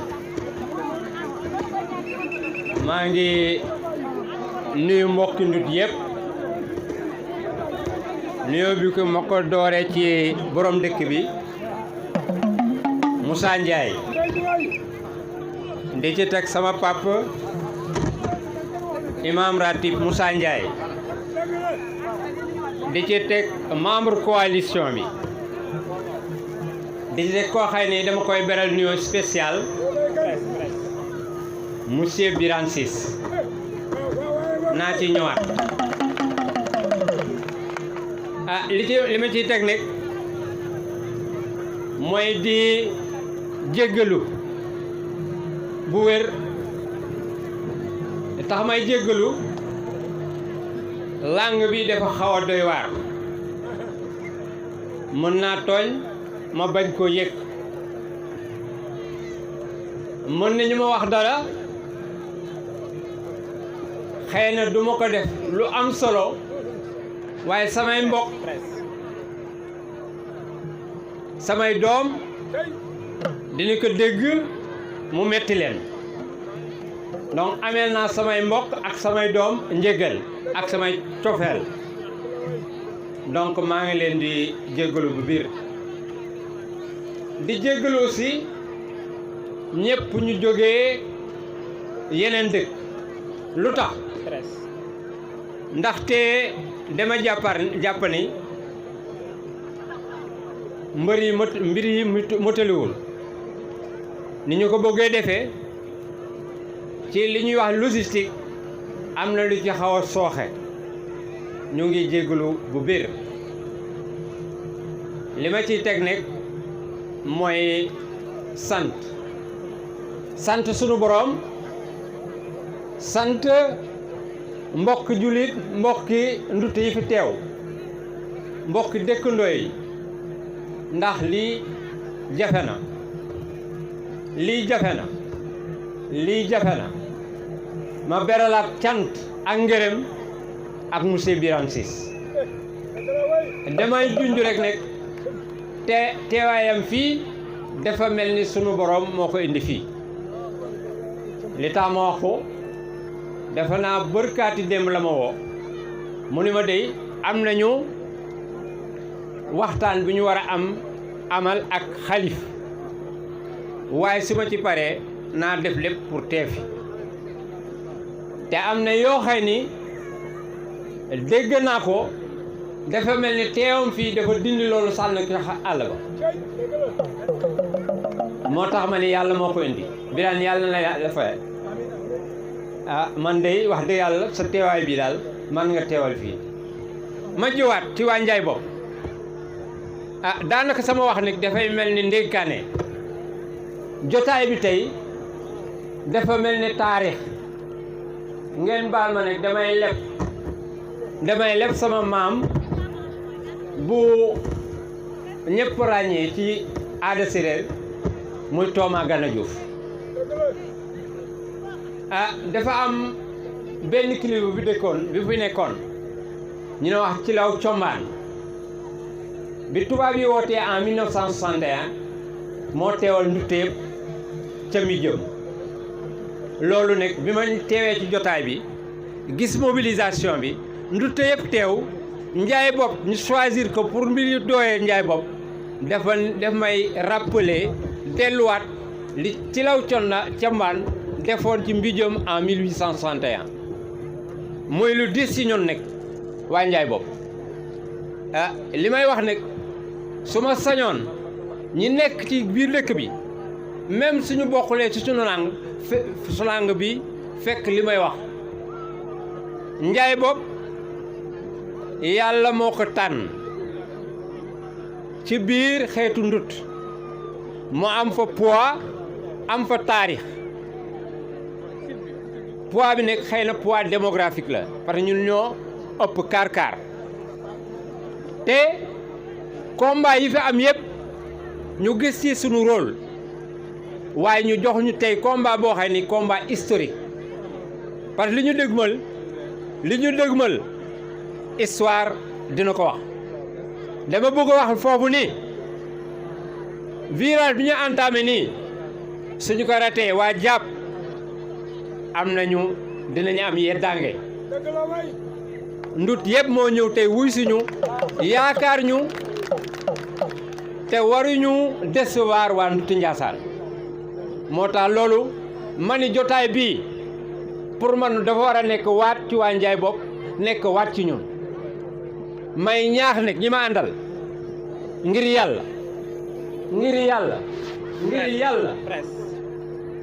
S11: maa ngi nuyu mbokki ndut yëpp nuyoo bi ko ma ko doore ci borom dëkk bi Moussa Ndiaye di ci teg sama papa imam ratib Moussa Ndiaye di ci teg membre coalition bi di ci teg koo xay ne dama koy beral nuyoo spécial monsieur Birane Ciss naa ci ñëwaat li ma ciy teg nag mooy di jéggalu bu wér tax may jéggalu langue bi dafa xaw a doy waar mën naa tooñ ma bañ koo yëg mën nañu ma wax dara xëy na du ma ko def lu am solo waaye samay mbokk samay doom dina ko dégg mu metti leen donc ameel naa samay mbokk ak samay doom njëgal ak samay cofeel donc maa ngi leen di jéggalu bu biir di jéggalu aussi ñëpp ñu jógee yeneen dëkk lu tax ndaxte dama jàpp ni mbir yi motaliwul ni ñu ko bëggee defee ci li ñuy wax logistique am na lu ci xaw a sooxe ñu ngi jéggalu bu biir li ma ciy teg nekk mooy sant sunu boroom sant mbokk jullit mbokki ndut yi fi teew mbokki dëkkandoo yi ndax lii jafe na ma beralaat cant ak ngërëm ak monsieur Birane Ciss damay junj rek nekk teewaayam fii dafa mel ni sunu borom moo ko indi fii li tax ma wax ko dafa naa bërkaati démb la ma woo mu ni ma dey am nañu waxtaan bi ñu war a amal ak xalif waaye su ma ci paree naa def lépp pour teefi te am na yoo xay ni dégg naa ko dafa mel ni teewam fii dafa dindi loolu sànn ki àll ba moo tax ma ni yàlla moo ko indi Birane yàlla na la fay man de wax dëgg yàlla sa teewaay bi daal man nga teewal fii ma jiwaat ci waa Njaay bopp daanaka sama wax nag dafay mel ni ndénkaane jotaay bi tey dafa mel ni taarix ngeen baal ma nag damay leb sama maam bu ñëpp ràññee ci aada séeréer muy Tooma Gana Diouf dafa am benn kilifa bi fi nekkoon ñu ne wax ci law combaan bi tubaab yi wootee en 1961 moo teewal ndutte yëpp ca mi jëm loolu nag bi ma teewee ci jotaay bi gis mobilisation bi ndutte yëpp teew njaay bopp ñu choisir ko pour mbir yu dooyee njaay bopp daf may rappeler delluwaat li ci law conna cambaan defoon ci mbijëm en 1861 muy lu dis ci ñun nekk waa njaay bopp li may wax nag su ma sañoon ñi nekk ci biir dëkk bi même suñu bokkulee ci suñu langue bi fekk li may wax njaay bopp yàlla moo ko tànn ci biir xeetu ndut mu am fa poids am fa taarix poids bi nekk xëy na poids démographique la parce que ñun ñoo ëpp kaar te combat yi fi am yëpp ñu gis ci sunu rôle waaye ñu jox ñu tey combat boo xam ni combat historique parce que li ñu dëgmal histoire dina ko wax dama bëgg a wax foofu ni virage bi ñu entamé nii suñu ko ratee waa jàpp dinañu am yeddaange ndut yëpp moo ñëw tey wuy suñu yaakaar ñu te waruñu décevoir waa Nduti Njaasaan moo tax loolu mani jotaay bii pour man dafa war a nekk waat ci waa Njaay bopp nekk waat ci ñun may ñaax nag ñi ma àndal ngir yàlla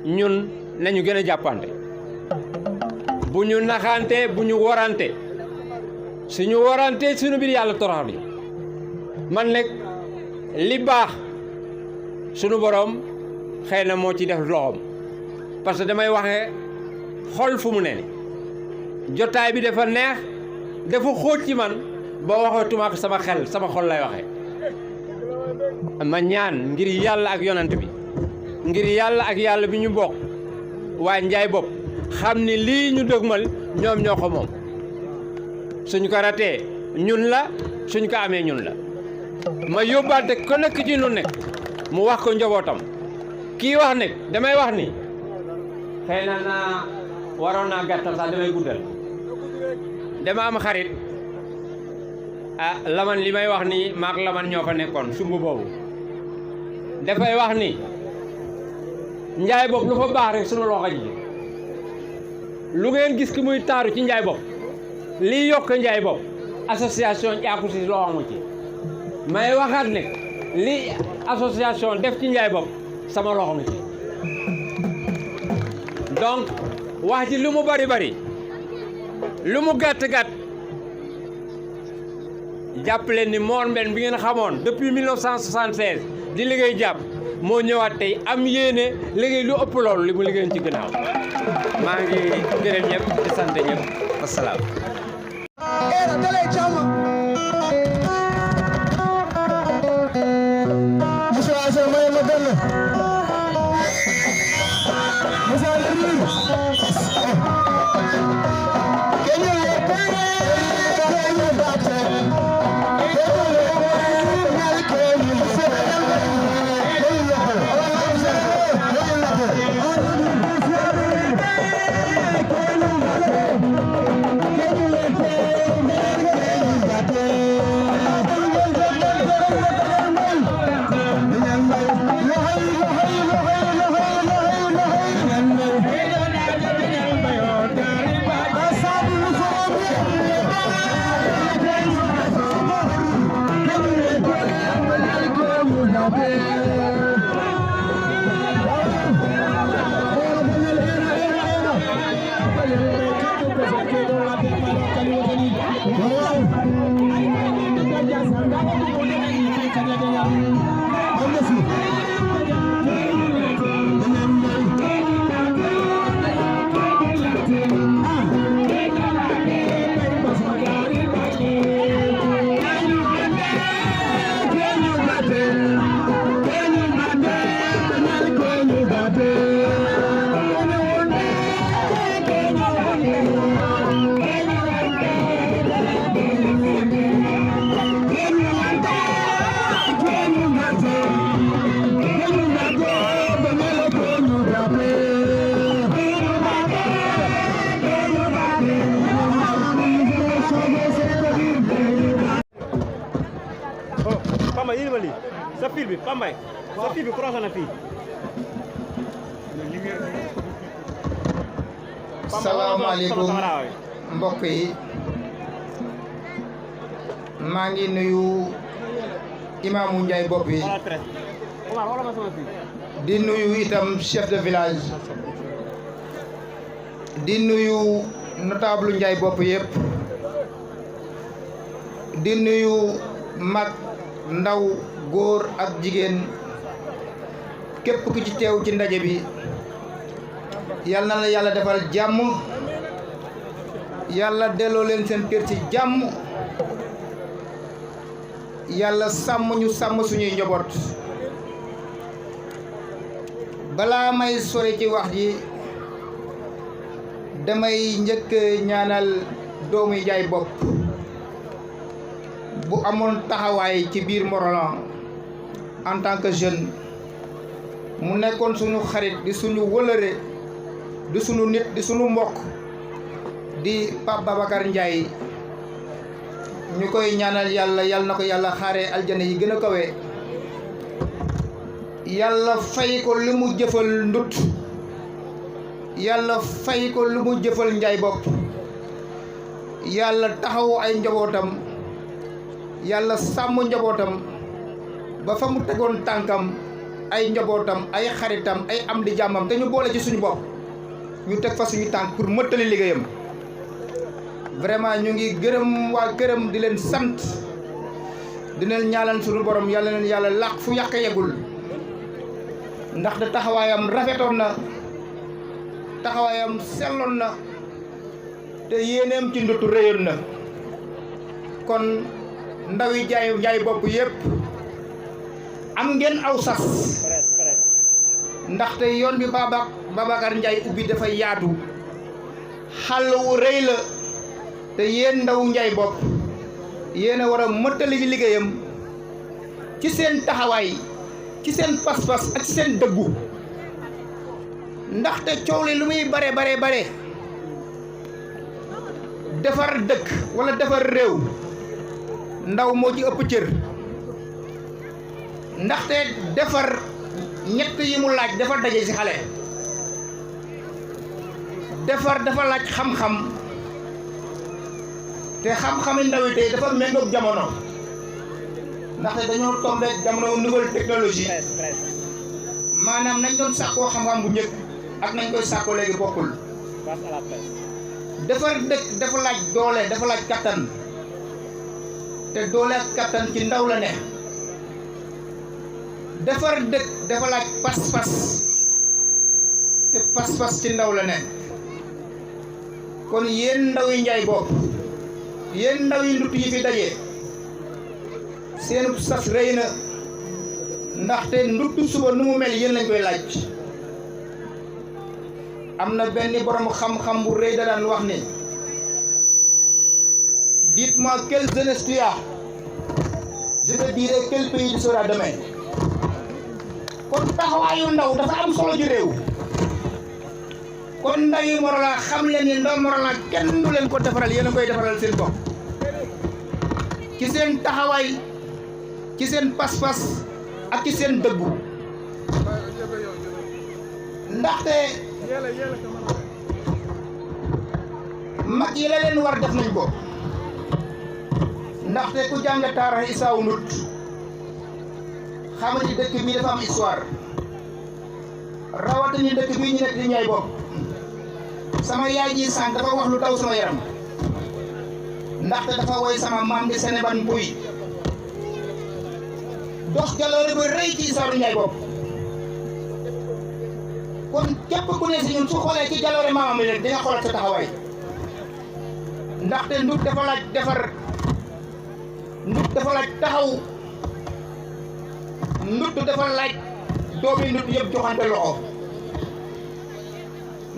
S11: ñun nañu gën a jàppante bu ñu naxante bu ñu warante suñu warante suñu biir yàlla toroxal ñu man nag li baax suñu borom xëy na moo ci def loxoom parce que damay waxe xol fu mu ne jotaay bi dafa neex dafa xóot ci man boo waxatuma ak sama xel sama xol lay waxe ma ñaan ngir yàlla ak yonant bi ngir yàlla ak yàlla bi ñu bokk waa njaay bopp xam ni lii ñu dëgmal ñoom ñoo ko moom suñ ko ratee ñun la suñ ko amee ñun la ma yóbbaante ko nekk ci ñun nekk mu wax ko njabootam kii wax nekk damay wax ni xëy na waroon naa gàttal sax damay guddal dama am xarit laman li may wax ni maak laman ñoo fa nekkoon sumb boobu dafay wax ni njaay bopp lu fa baax rek sunu loxo ji lu ngeen gis ki muy taaru ci njaay bopp lii yokk njaay bopp association jàkku si loo amu ci may waxaat ne lii association def ci njaay bopp sama loxo ngi ci donc wax ji lu mu bari lu mu gàtt jàpp leen ni Mor Mbène bi ngeen xamoon depuis 1976 di liggéey jàpp moo ñëwaat tey am yéene liggéey lu ëpp loolu li mu liggéeyoon ci gannaaw maa ngi gërëm ñëpp di sant ñëpp wasalaam.
S12: Pambay sa fii bi croisé na fii.
S13: salaamaaleykum mbokk yi maa ngi nuyu imaamu Ndiaye bopp yi di nuyu itam chef de village di nuyu notable Ndiaye bopp yëpp di nuyu mag ndaw góor ak jigéen képp ku ci teew ci ndaje bi yal na la yàlla defal jàmm yàlla delloo leen seen kër ci jàmm yàlla sàmm ñu sàmm suñuy njaboot balaa may sori ci wax ji damay njëkk ñaanal doomu Ndiaye bopp bu amoon taxawaay ci biir Morolan en tant que jeune mu nekkoon suñu xarit di suñu wëlëre di sunu nit di sunu mbokk di Pape Babacar Ndiaye ñu koy ñaanal yàlla yàlla na ko yàlla xaaree aljana yi gën a kawe yàlla fay ko li mu jëfal ndut yàlla fay ko li mu jëfal Ndiaye bopp yàlla taxawu ay njabootam yàlla sàmm njabootam ba fa mu tegoon tànkam ay njabootam ay xaritam ay am di jàmmam te ñu boole ci suñu bopp ñu teg fa suñu tànk pour mëttali liggéeyam vraiment ñu ngi gërëm waa këram di leen sant di leen ñaanal suñu borom yàlla leen yàlla làq fu yàq yeggul ndax de taxawaayam rafetoon na taxawaayam selloon na te yéeneem ci ndutu réyoon na kon ndaw yi Ndiaye bopp yépp am ngeen aw sas ndaxte yoon bi Babacar Ndiaye ubbi dafa yaatu xàll wu rëy la te yéen ndaw Ndiaye bopp yéen a war a mëttali ci liggéeyam ci seen taxawaay ci seen pas-pas ak ci seen dëggu ndaxte coow li lu muy bare defar dëkk walla defar réew ndaw moo ci ëpp cër ndaxte defar ñett yi mu laaj dafa daje ci xale defar dafa laaj xam-xam te xam-xami ndaw yi tey dafa méngoog jamono ndaxte dañoo tombé jamono nouvelle technologie maanaam nañ doon sàkkoo xam-xam bu njëkk ak nañ koy sàkkoo léegi bokkul defar dëkk dafa laaj doole dafa laaj kattan te doole ak kattan ci ndaw la ne defar dëkk dafa laaj pas-pas te pas-pas ci ndaw la ne kon yéen ndaw yi Ndiaye bopp yéen ndaw yi ndut yi fi daje seen sas rëy na ndaxte nduttu suba nu mu mel yéen lañ koy laaj am na benn borom xam-xam bu rëy da daan wax ni dites-moi quelle jeunesse tu as je te dirai quel pays tu seras demain kon taxawaayu ndaw dafa am solo ci réew kon ndaw yi Morolan xam leen ni ndaw Morolan kenn du leen ko defaral yéen a koy defaral seen bopp ci seen taxawaay ci seen pas-pas ak ci seen dëggu ndaxte mag yi la leen war def nañ ko ndaxte ku jàng taarix Isaawu Ndut xam ni dëkk bi dafa am histoire rawatina dëkk bii ñu nekk di Ndiaye bopp sama yaay ji sànq dafa wax lu daw sama yaram ndaxte dafa woy sama maam di Sénéban Mbuy dox jaloore ba rëy ci histoire Ndiaye bopp kon képp ku ne si ñun su xoolee ci jaloore maamam rek di nga xoolal sa taxawaay ndaxte ndut dafa laaj defar ndut dafa laaj taxaw ndut dafa laaj doomi ndut yëpp joxante loxo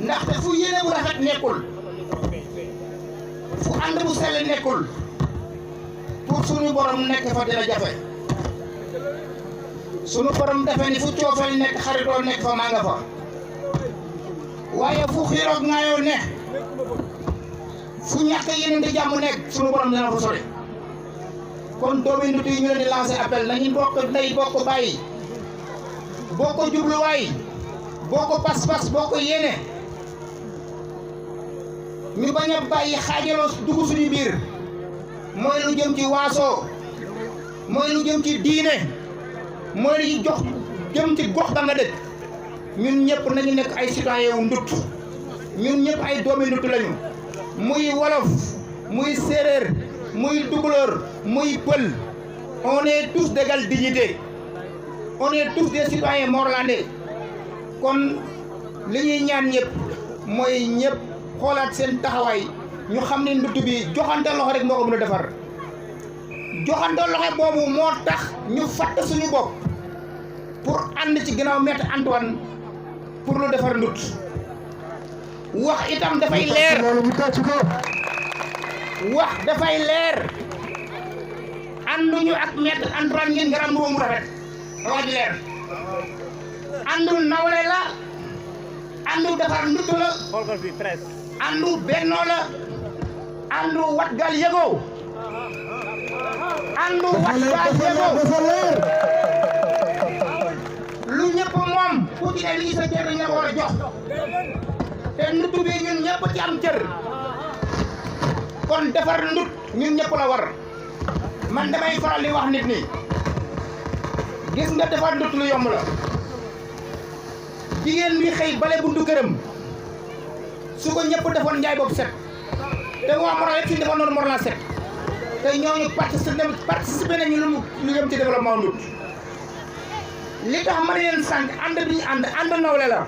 S13: ndaxte fu yéene bu rafet nekkul fu ànd bu sell nekkul pour suñu borom nekk fa dina jafe suñu borom defe ni fu coofeel nekk xaritoo nekk fa maa nga fa waaye fu xiiroog ngaayoo ne fu ñàkk yeneen di jàmm nekk suñu borom dina fa sori kon doomi ndut yi ñu leen di lancer appel nañu bokk ndey bokk bàyyi boo ko jubluwaay boo ko pas-pas boo ko yéene ñu bañ a bàyyi xaajaloo dugg suñu biir mooy lu jëm ci waaso mooy lu jëm ci diine mooy lu jox jëm ci gox ba nga dëkk ñun ñëpp nañu nekk ay citoyen wu ndut ñun ñëpp ay doomi ndut lañu muy wolof muy séeréer muy tukulóor muy pël on est tous d'égale dignité on est tous des citoyens morolandais kon li ñuy ñaan ñëpp mooy ñëpp xoolaat seen taxawaay ñu xam ne ndut bi joxante loxo rek moo ko mën a defar joxante loxo boobu moo tax ñu fàtt suñu bopp pour ànd ci ginnaaw Maître Antoine pour lu defar ndut wax itam dafay leer wax dafay leer ànduñu ak Maître Antoine ngeen ngaram ruum rafet wax ji leer àndul nawle la àndu defar ndut la àndu bennoo la àndu watgal yëgoo àndu watgal yëgoo lu ñëpp moom ku ci ne lii sa cër ñu war a jox te ndut bi ñun ñëpp ci am cër kon defar ndut ñun ñëpp la war man damay faral di wax nit ñi gis nga defar ndut lu yomb la jigéen bi xëy bale buntu këram su ko ñëpp defoon njaay boobu set te waa Morolan yëpp suñu defoon noonu Morolan set te ñooñu participé nañu lu jëm ci développement ndut li tax ma ne leen sànq ànd bi ñu ànd nawle la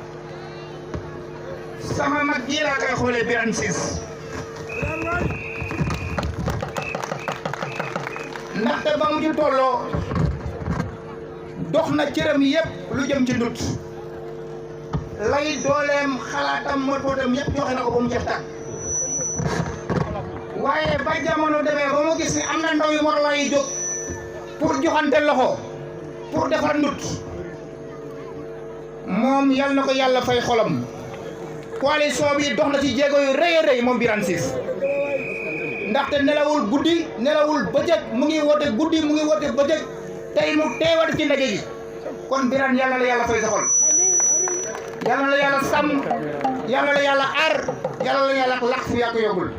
S13: sama mag ji laa koy xoolee Birane Ciss ndaxte ba mu ci tolloo dox na cëram yëpp lu jëm ci ndut lay dooleem xalaatam mototam yëpp joxe na ko ba mu jeex tàkk waaye ba jamono demee ba mu gis ni am na ndaw yu Morolan yi jóg pour joxante loxo pour defar ndut moom yal na ko yàlla fay xolam coalition bi dox na ci jéego yu rëy a rëy moom Birane Ciss ndaxte nelawul guddi nelawul bëccëg mu ngi woote guddi mu ngi woote bëccëg tey mu teewat ci ndaje gi kon Birane yal na la yàlla fay sa xol yal na la yàlla sàmm yal na la yàlla aar yal na la yàlla laq fu yàq yóbbul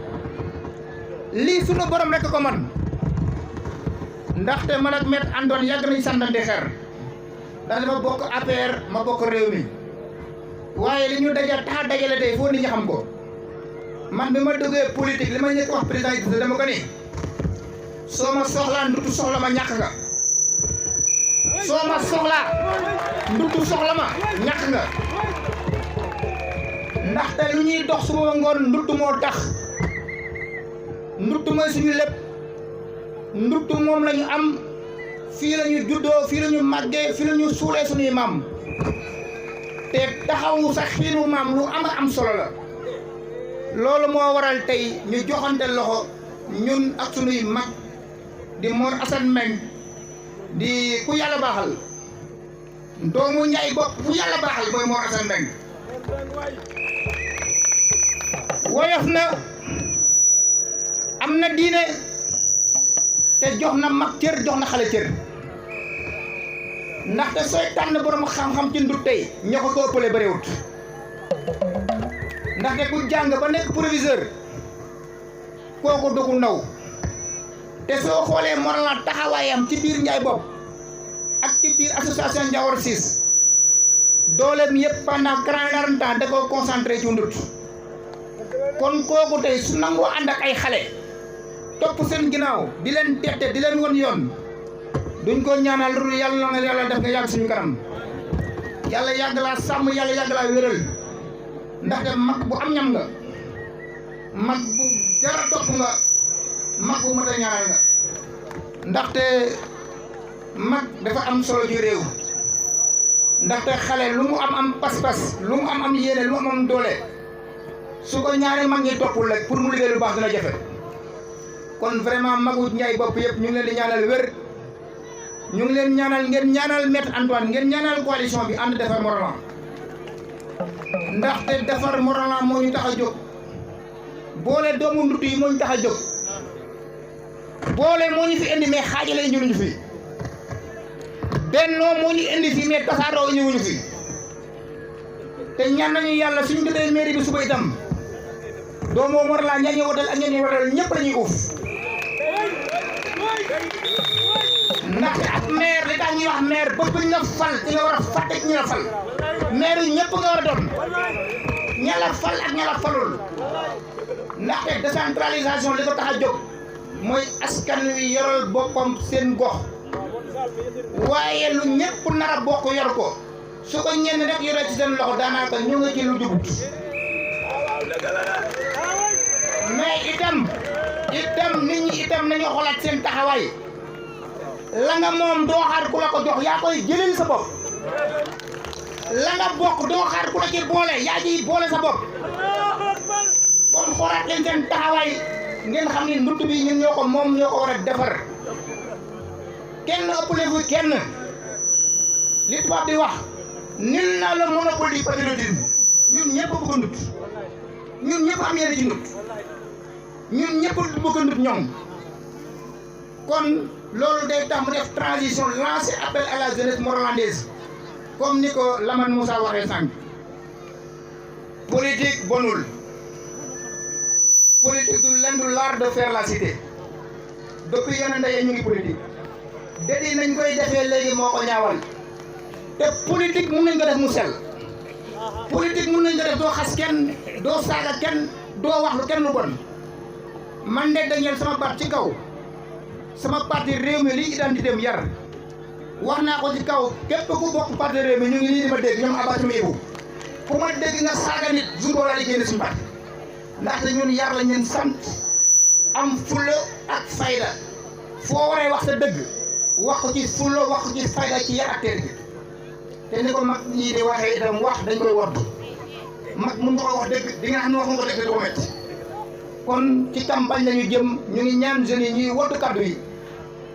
S13: lii sunu borom rek ko man ndaxte man ak Maître Antoine yàgg nañu sànnante xeer ndax dama bokk APR ma bokk réew mi waaye li ñu dajale tey foo nit ñi xam ko man bi ma duggee politique li ma njëkk wax président Idrissa dama ko ni soo ma soxlaa ndutu soxla ma ñàkk nga soo ma soxlaa ndutu soxla ma ñàkk nga ndaxte lu ñuy dox suba ngoon ndutu moo tax ndutu mooy suñu lépp ndutu moom la ñu am fii la ñu juddoo fii la ñu màggee fii la ñu suulee suñuy maam te taxawu sa xiinu maam lu am solo la loolu moo waral tey ñu joxante loxo ñun ak suñuy mag di Mor Assane Meng di ku yàlla baaxal doomu ñaay bopp bu yàlla baaxal mooy Mor Assane Meng woyof na am na diine te jox na mag cër jox na xale cër ndaxte sooy tànn borom xam-xam ci ndut tey ñoo ko ëppale bëriwut ndaxte ku jàng ba nekk proviseur kooku dugu ndaw te soo xoolee Morolan taxawaayam ci biir njaay bopp ak ci biir association Ndiawar Ciss dooleem yëpp pendant 40 ans da koo concentré ci ndut kon kooku tey su nangoo ànd ak ay xale topp seen ginnaaw di leen tette di leen won yoon duñ ko ñaanal lu yàlla na yàlla def nga yàgg suñu kanam yàlla yàgg laa sàmm yàlla yàgg laa wéral ndaxte mag bu am ñam nga mag bu jara topp nga mag bu mat a ñaanal nga ndaxte mag dafa am solo ci réew ndaxte xale lu mu am pas-pas lu mu am yéene lu mu am doole su ko ñaari mag ñi toppul rek pour mu liggéey lu baax dina jafe kon vraiment magu Njaay bopp yëpp ñu ngi leen di ñaanal wér ñu ngi leen ñaanal ngeen ñaanal Maître Antoine ngeen ñaanal coalition bi ànd defar Morolan ndaxte defar Morolan moo ñu tax a jóg boole doomu ndut yi moo ñu tax a jóg boole moo ñu fi indi mais xaajale ñu fi bennoo moo ñu indi fi mais tasaaroo ñëwuñu fi te ñaan nañu yàlla suñu jotee mairie bi suba itam doomu Morolan ña ñu watal ak ña ñu watal ñëpp la ñuy uuf ndaxte ak maire li tax ñuy wax maire bëgg ñu la fal ci nga war a fàtte ñu la fal maire yi ñëpp nga war a doon ña la fal ak ña la falul ndaxte décentralisation li ko tax a jóg mooy askan wi yoral boppam seen gox waaye lu ñëpp nar a bokk yor ko su ko ñenn rek yoree ci seen loxo daanaka ñu nga ci lu jubut mais itam nit ñi itam nañu xoolaat seen taxawaay la nga moom doo xaar ku la ko jox yaa koy jëlil sa bopp la nga bokk doo xaar ku la ci boole yaa ciy boole sa bopp kon xoolaat leen seen taxawaay ngeen xam ni ndutt bi ñun ñoo ko moom ñoo ko war a defar kenn ëppale fu kenn li tubaab di wax nul n'a le monopole du patriotisme ñun ñëpp bëgg a ndut ñun ñëpp am yéene ci ndut ñun ñëpp bëgg a ndut ñoom kon loolu day tax mu def transition lancer appel à la jeunesse morolandaise comme ni ko Lamane Moussa waxee sànq politique bonul politique du lenn du l'art de faire la cité depuis yeneen ndaje ñu ngi politique déedéet nañ koy defee léegi moo ko ñaawal te politique mun nañ ko def mu sell politique mun nañ ko def doo xas kenn doo saaga kenn doo wax lu kenn lu bon man de dañeel sama baat ci kaw sama parti réew mi li identité am yar wax naa ko ci kaw képp ku bokk parti réew mi ñu ngi nii di ma dégg ñoom abattu mi ku ma dégg nga saaga nit jour boo la liggéey ne suñu parti ndaxte ñun yar lañ leen sant am fulla ak fayda foo waree wax sa dëgg wax ko ci fulla wax ko ci fayda ci yar ak teer gi te ni ko mag ñii di waxee itam wax dañ koy woddu mag mun nga ko wax dëgg di nga xam ne wax nga ko dëgg du ko métti kon ci campagne lañu jëm ñu ngi ñaan jeunes yi ñuy woddu kaddu yi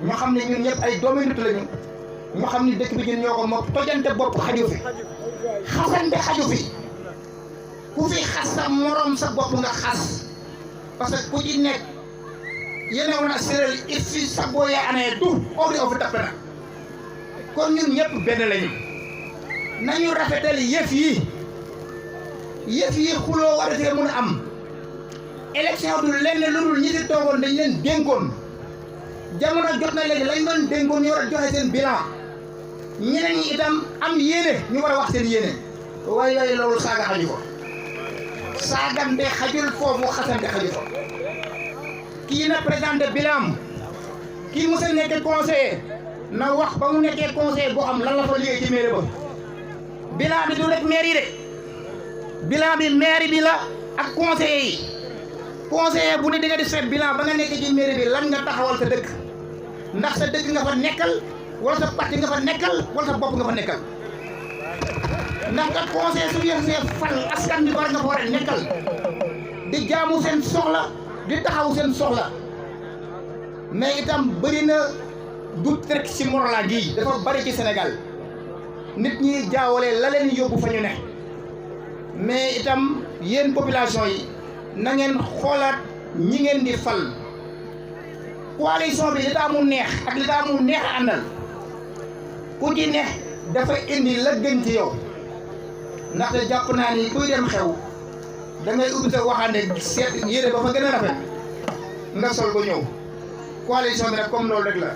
S13: ñu xam ne ñun ñëpp ay doomi nit lañu ñu xam ne dëkk bi ñun ñoo ko moom tojante bopp xaju fi xasante xaju fi ku fi xas sa morom sa bopp nga xas parce que ku ci nekk yéen a woon a séeréer it fi sa booyee anee du oo di oo fi tappe na kon ñun ñëpp benn lañu nañu rafetal yëf yi xuloo war a fee mun a am élection du lenn lu dul ñi fi toogoon dañ leen dénkoon jamono jot na léegi lañ doon dénkoon ñu war a joxe seen bilan ñeneen ñi itam am yéene ñu war a wax seen yéene waaye loolu saaga xaju ko saagante xajul foofu xasante xaju ko kii na présenté bilan kii mos a nekk conseiller na wax ba mu nekkee conseiller boo xam lan la fa liggéey ci mairie ba bilan bi du rek maire yi de bilan bi maire bi la ak conseiller yi conseiller bu ne di nga di seet bilan ba nga nekk ci mairie bi lan nga taxawal sa dëkk ndax sa dëkk nga fa nekkal wala sa parti nga fa nekkal wala sa bopp nga fa nekkal ndax kat conseiller su yéen fal askan bi war nga fa war a nekkal di jaamu seen soxla di taxaw seen soxla mais itam bëri na du rek ci Morolan gii dafa bëri ci Sénégal nit ñi jaawale la leen yóbbu fa ñu ne mais itam yéen population yi na ngeen xoolaat ñi ngeen di fal coalition bi li daa mu neex ak li daa mu neex a àndal ku ci ne dafa indi la gën ci yow ndaxte jàpp naa ni kuy dem xew da ngay ubbi sa waxande seet yére ba fa gën a rafet nga sol ko ñëw coalition bi nag comme loolu rek la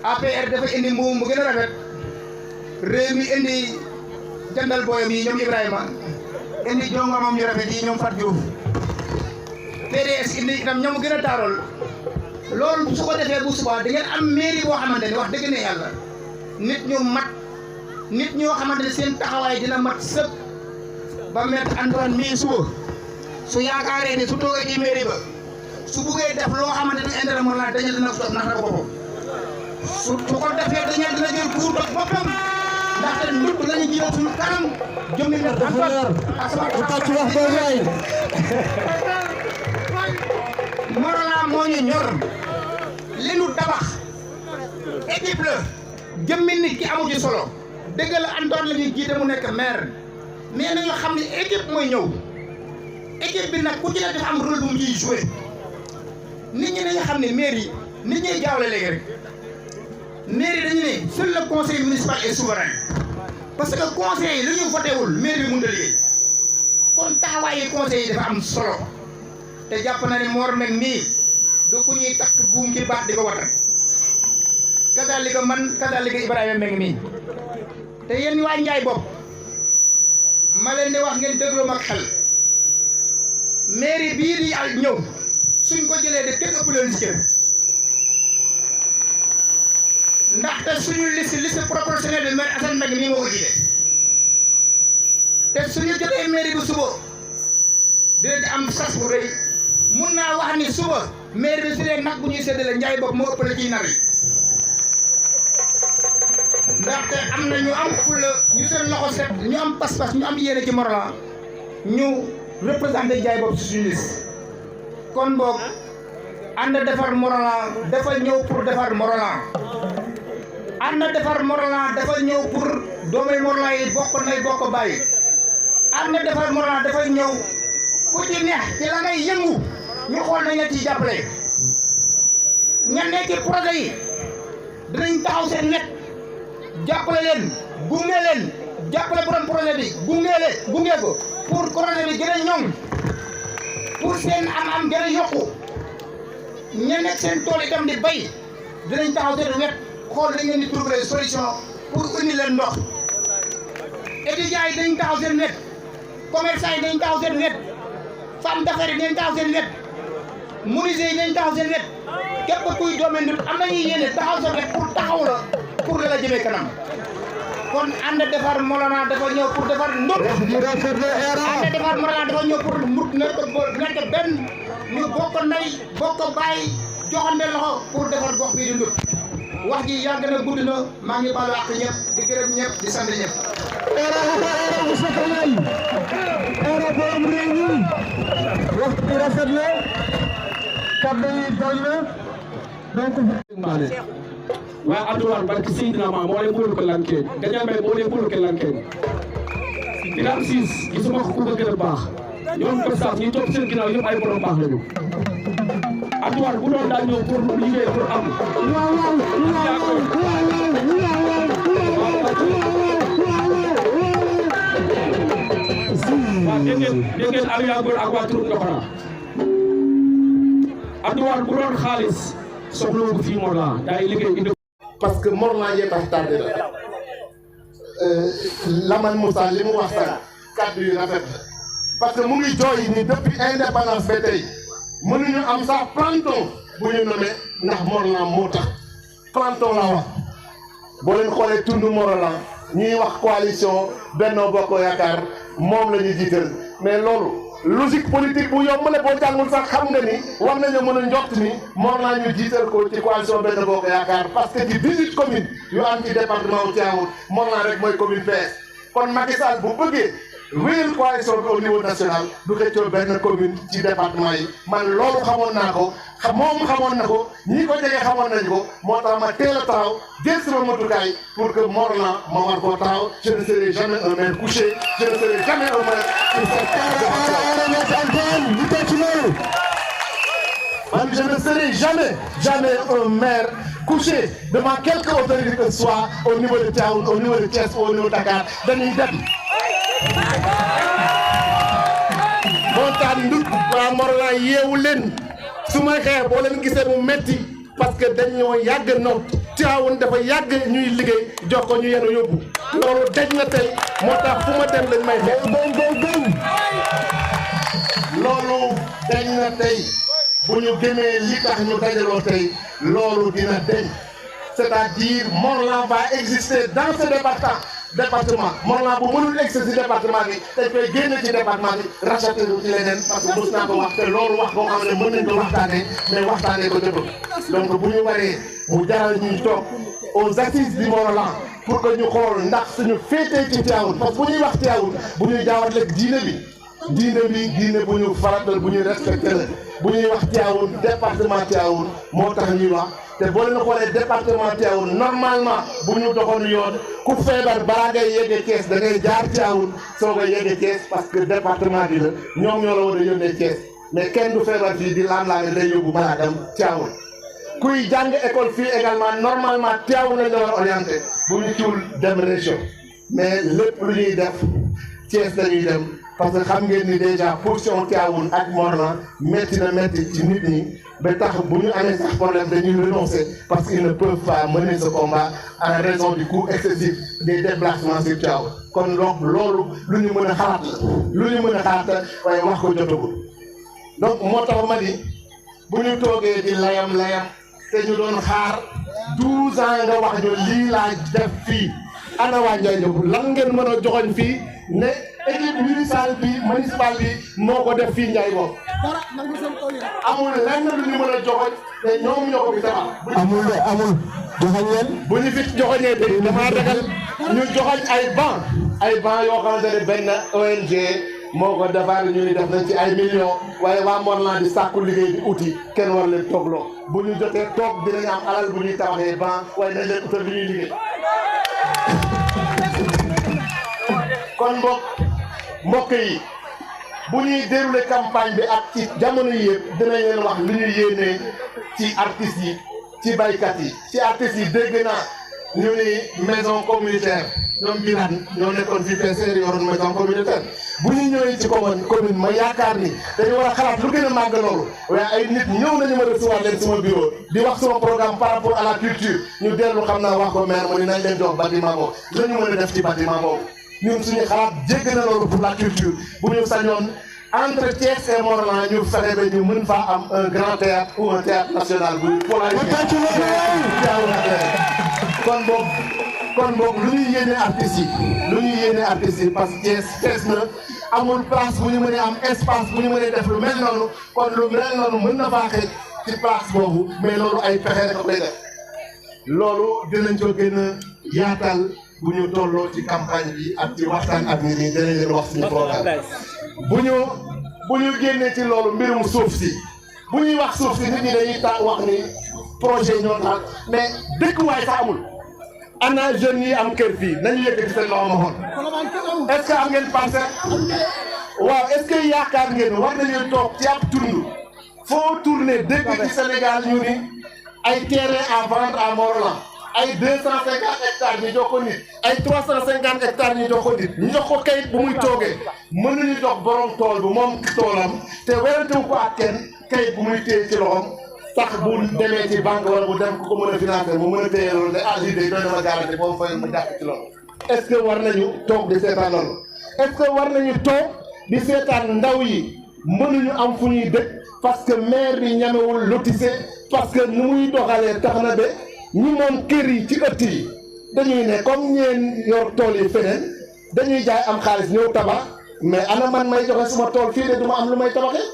S13: APR dafa indi mbuum mu gën a rafet réew mi indi jandal booyam yi ñoom Ibrahima indi jongomam yu rafet yi ñoom Fat Diouf PDS indi itam ñoom gën a taarool loolu su ko defee bu subaa da ngeen am mairie boo xamante ne wax dëgg ne yàlla nit ñu mat nit ñoo xamante ne seen taxawaay dina mat sëpp ba Maître Antoine mii suba su yaakaaree ne su toogee ci mairie ba su buggee def loo xamante ne intérêt Morolan dañu dina ko def nax na ko boppam su ko defee dañu dina jël kuur dox boppam ndaxte ndut lañu jiital suñu kanam jëmmi Maître Antoine ak sama Morolan moo ñu ñor li nu tabax équipe la jëmmi nit ki amu ci solo dëgg la Antoine la ñuy jiite mu nekk maire mais nañu xam ne équipe mooy ñëw équipe bi nag ku ci ne dafa am rôle bu mu ciy joué nit ñi nañu xam ne maire yi nit ñuy jaawle léegi rek mairie dañu ne seul le conseil municipal est souverain parce que conseil yi lu ñu voté wul mairie bi mënut a liggéey kon taxawaayu conseil yi dafa am solo te jàpp na ne Mor Mbengue mii du ku ñuy takk buum ci baat di ko watal kadaalika man kadaalika Ibrahima Mbengue mii te yéen waa Njaay bopp ma leen di wax ngeen dégloo mag xel mairie bii di al ñëw suñ ko jëlee de kenn ëpp leen si cër ndaxte suñu liste proportionnelle de maire Assane Mbengue mii moo ko jiite te suñu jotee mairie bu suba dinañ am sas bu rëy mun naa wax ni suba mairie bi su dee nag bu ñuy séddale Njaay bopp moo ëppale ciy nar yi ndaxte am na ñu am fulla ñu seen loxo set ñu am pas-pas ñu am yéene ci Morolan ñu représenté Njaay bopp si suñu liste kon boog ànd defar Morolan dafa ñëw pour defar Morolan ànd defar Morolan dafa ñëw pour doomi Morolan yi bokk nay bokk bàyyi ànd defar Morolan dafa ñëw ku ci neex ci la ngay yëngu ñu xool nañ la ci jàppale ña nekk ci projet yi dinañ taxaw seen wet jàppale leen gunge leen jàppale borom projet bi gunge ko pour projet bi gën a ñoŋ pour seen am gën a yokku ña nekk seen tool itam di bay dinañ taxaw seen wet xool dañ leen di trouver solution pour indi leen ndox étudiants yi dañ taxaw seen wet commerçant yi dañ taxaw seen wet femme d'affaires yi dañ taxaw seen wet menuisier yi dañ taxaw seen wet képp kuy domaine bi am nañuy yéene taxaw seen wet pour taxaw la pour la jëmee kanam kon ànd defar Morolan dafa ñëw pour defar ndut ànd defar Morolan dafa ñëw pour mbut nekk benn ñu bokk ndey bokk bàyyi joxante loxo pour defar gox bi di ndut wax ji yàgg na gudd na maa ngi baalu àq ñëpp di gërëm ñëpp di sant ñëpp
S8: waxtu bi rafet na kàddu yi doy na donc
S2: waa Abdoulaye barki Seydina Ma moo leen bulu ko lankeen Gandiaye Mbengue moo leen bulu ko lankeen Birame Ciss gisuma ko ku ko gën a baax ñoom ko sax ñi topp seen ginnaaw yëpp ay borom baax lañu Abdoulaye bu doon daa ñëw pour liggéey pour am waaw dégg ngeen Aliou Ngor ak waa Tour Ndofana Abdoulaye bu doon xaalis soxla ko fii Morolan daay liggéey indi
S6: parce que Morolan yee tax tardé la Lamane Moussa li mu wax sax kàddu yu rafet la parce que mu ngi jooy ni depuis indépendance ba tey mënuñu am sax planton bu ñu nommé ndax Morolan moo tax planton la wax boo leen xoolee tund Morolan ñuy wax coalition Benno Bokk Yaakaar moom la ñuy jiital mais loolu logique politique bu yomb la boo jàngul sax xam nga ni war nañu mën a njort ni Morolan ñu jiital ko ci coalition Benno Bokk Yaakaar parce que ci 18 communes yu am ci département wu Tivaouane Morolan rek mooy commune PS kon Macky Sall bu bëggee wéyal coalition bi au niveau national du xëccoo benn commune ci département yi man loolu xamoon naa ko moom xamoon na ko ñi ko jege xamoon nañu ko moo tax ma teel a taxaw jël sama matukaay pour que Morolan ma war koo taxaw je ne serai jamais un maire couché je ne serai jamais un maire pour cette man je ne serai jamais un maire couché devant quelque autorité que ce soit au niveau de Tivaouane au niveau de Thiès ou au niveau de Dakar dañuy dem montagne ndut waa Morolan yeewu leen su may xeex boo leen gisee mu metti parce que dañoo yàgg noot Tivaouane dafa yàgg ñuy liggéey jox ko ñu yenu yóbbu loolu daj na tey moo tax fu ma dem lañ may xeex loolu daj na tey bu ñu gëmee li tax ñu dajaloo tey loolu dina deñ c'est-à-dire Morolan va exister dans ce département Morolan bu mënul exister ci département bi dañ koy génne ci département bi racheté lu ci leneen parce que mos naa ko wax te loolu wax boo xam ne mën nañ ko waxtaanee mais waxtaanee ko jëpp donc bu ñu waree mu jaral ñuy toog aux assises du Morolan pour que ñu xool ndax suñu féetee ci Tivaouane parce que bu ñuy wax Tivaouane bu ñuy jaawale diine bi diine bu ñu faratal bu ñuy respecté la bu ñuy wax Tivaouane département Tivaouane moo tax ñuy wax te boo leen xoolee département Tivaouane normalement bu ñu doxoon yoon ku feebar balaa ngay yeggee Thiès da ngay jaar Tivaouane soo koy yeggee Thiès parce que département bi la ñoom ñoo la war a yónnee Thiès mais kenn du feebar fii di laam-laame day yóbbu malaadam Tivaouane kuy jàng école fii également normalement Tivaouane lañ la war orienté bu ñu ciwul dem région mais lépp lu ñuy def Thiès dañuy dem parce que xam ngeen ni déjà position Tivaouane ak Morolan métti na métti ci nit ñi ba tax bu ñu amee sax problème dañuy renoncer parce qu'ils ne peuvent pas mener ce combat en raison du coût excessif des déplacements sur Tivaouane kon donc loolu lu ñu mën a xalaat la lu ñu mën a xalaat la waaye wax ko jotagul donc moo tax ma ni bu ñu toogee di layam te ñu doon xaar 12 ans nga wax ñu lii laa def fii ana waa Ndiaye Ndiogou lan ngeen mën a joxoñ fii ne équipe municipale bi moo ko def fii Ndiaye boobu amul lenn lu ñu mën a joxoñ te ñoom ñoo ko fi taxaw.
S8: amul joxoñ leen.
S6: bu ñu fi joxoñee tey damaa ragal ñu joxoñ ay banc yoo xamante ne benn ONG moo ko defar ñu ni def nañ ci ay millions waaye waa Morolan di sàkku liggéey di uti kenn war leen toogloo bu ñu jotee toog dinañ am alal bu ñuy tabaxee banc waaye nañ leen utal li ñuy liggéey. kon mbokk yi bu ñuy dérouler campagne bi ak ci jamono yi yëpp dinañ leen wax li ñuy yéenee ci artistes yi ci baykat yi ci artistes yi dégg naa ñu ni maison communautaire ñoom Birane ñoo nekkoon fii PCR yoroon maison communautaire bu ñu ñëwee ci commune ma yaakaar ni dañu war a xalaat lu gën a màgg loolu waaye ay nit ñëw nañu ma recevoir leen suma bureau di wax sama programme par rapport à la culture ñu dellu xam naa wax ko maire mu ni nañ leen jox bâtiment boobu la ñu mën a def ci bâtiment boobu ñun suñu xalaat jégg na loolu pour la culture bu ñu sañoon entre Thiès et Morolan ñu fexe ba ñu mën faa am un grand théâtre ou un théâtre national bu polarisé kon boog lu ñuy yéene artistes yi parce que Thiès fees na amul place bu ñu mënee am espace bu ñu mënee def lu mel noonu kon lu mel noonu mën na faa xëy ci place boobu mais loolu ay pexe rek koy def loolu dinañ ko gën a yaatal bu ñu tolloo ci campagne bi ak ci waxtaan ak nit ñi dinañ leen wax suñu programme bu ñu génnee ci loolu mbirum suuf si bu ñuy wax suuf si nit ñi dañuy wax ni projet ñoo tax mais dëkkuwaay sax amul ana jeunes yi am kër fii nañu yëkkati seen loxo ma xool est-ce que am ngeen parcelle waaw est-ce que yaakaar ngeen war nañu toog ci ab tund foo tourner dëkk ci Sénégal ñu ni ay terrain à vendre à Morolan ay 250 hectares ñu jox ko nit ay 350 hectares ñu jox ko nit ñu jox ko kayit bu muy toogee mënuñu jox borom tool bu moom toolam te werantewu ko ak kenn kayit bu muy téye ci loxom sax bu demee ci banque wala bu dem ku ko mën a financer mu mën a téye loolu ne ah lii de doy na ma garanti boobu fay ma jàpp ci loolu. est-ce que war nañu toog di seetaan loolu est-ce que war nañu toog di seetaan ndaw yi mënuñu am fu ñuy dëkk parce que maire bi ñamewul lotissé parce que nu muy doxalee tax na ba ñi moom kër yi ci ëtt yi dañuy ne comme ñeen yor tool yi feneen dañuy jaay am xaalis ñëw tabax mais ana man may joxe suma tool fii de du ma am lu may tabaxee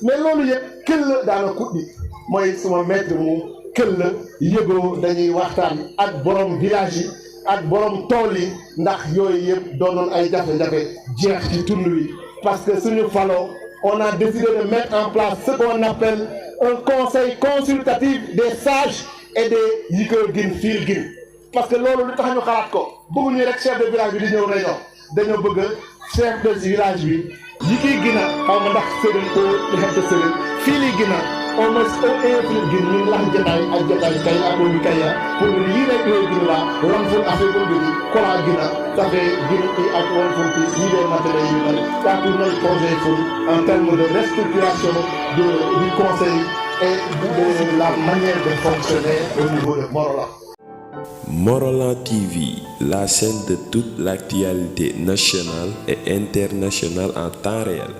S6: mais loolu yëpp kël la daana kuddi mooy suma maître mu kël la yëgoo dañuy waxtaan ak borom village yi ak borom tool yi ndax yooyu yëpp doonoon ay jafe-jafe jeex ci tund wi parce que suñu faloo on a décidé de mettre en place ce qu'on appelle un conseil consultatif des sages et des yi ko gin fiir gin parce que loolu lu tax ñu xalaat ko bëgguñu rek chef de village bi di ñëw réunion dañoo bëgg chef de village bi yi kiy gina xaw ma ndax sëriñ ko li xam te sëriñ fii li gina on must influence gin ñu lax jotaay ak jotaay kay ak bi kaya pour yii rek lay gin la wan ful affaire bi kola gina ça fait gin i ak wan ful pi yii des matériels yu mel ça pour nay projet ful en termes de restructuration du conseil et de la manière de fonctionner au niveau de Morolan.
S1: Morolan TV, la chaîne de toute l'actualité nationale et internationale en temps réel.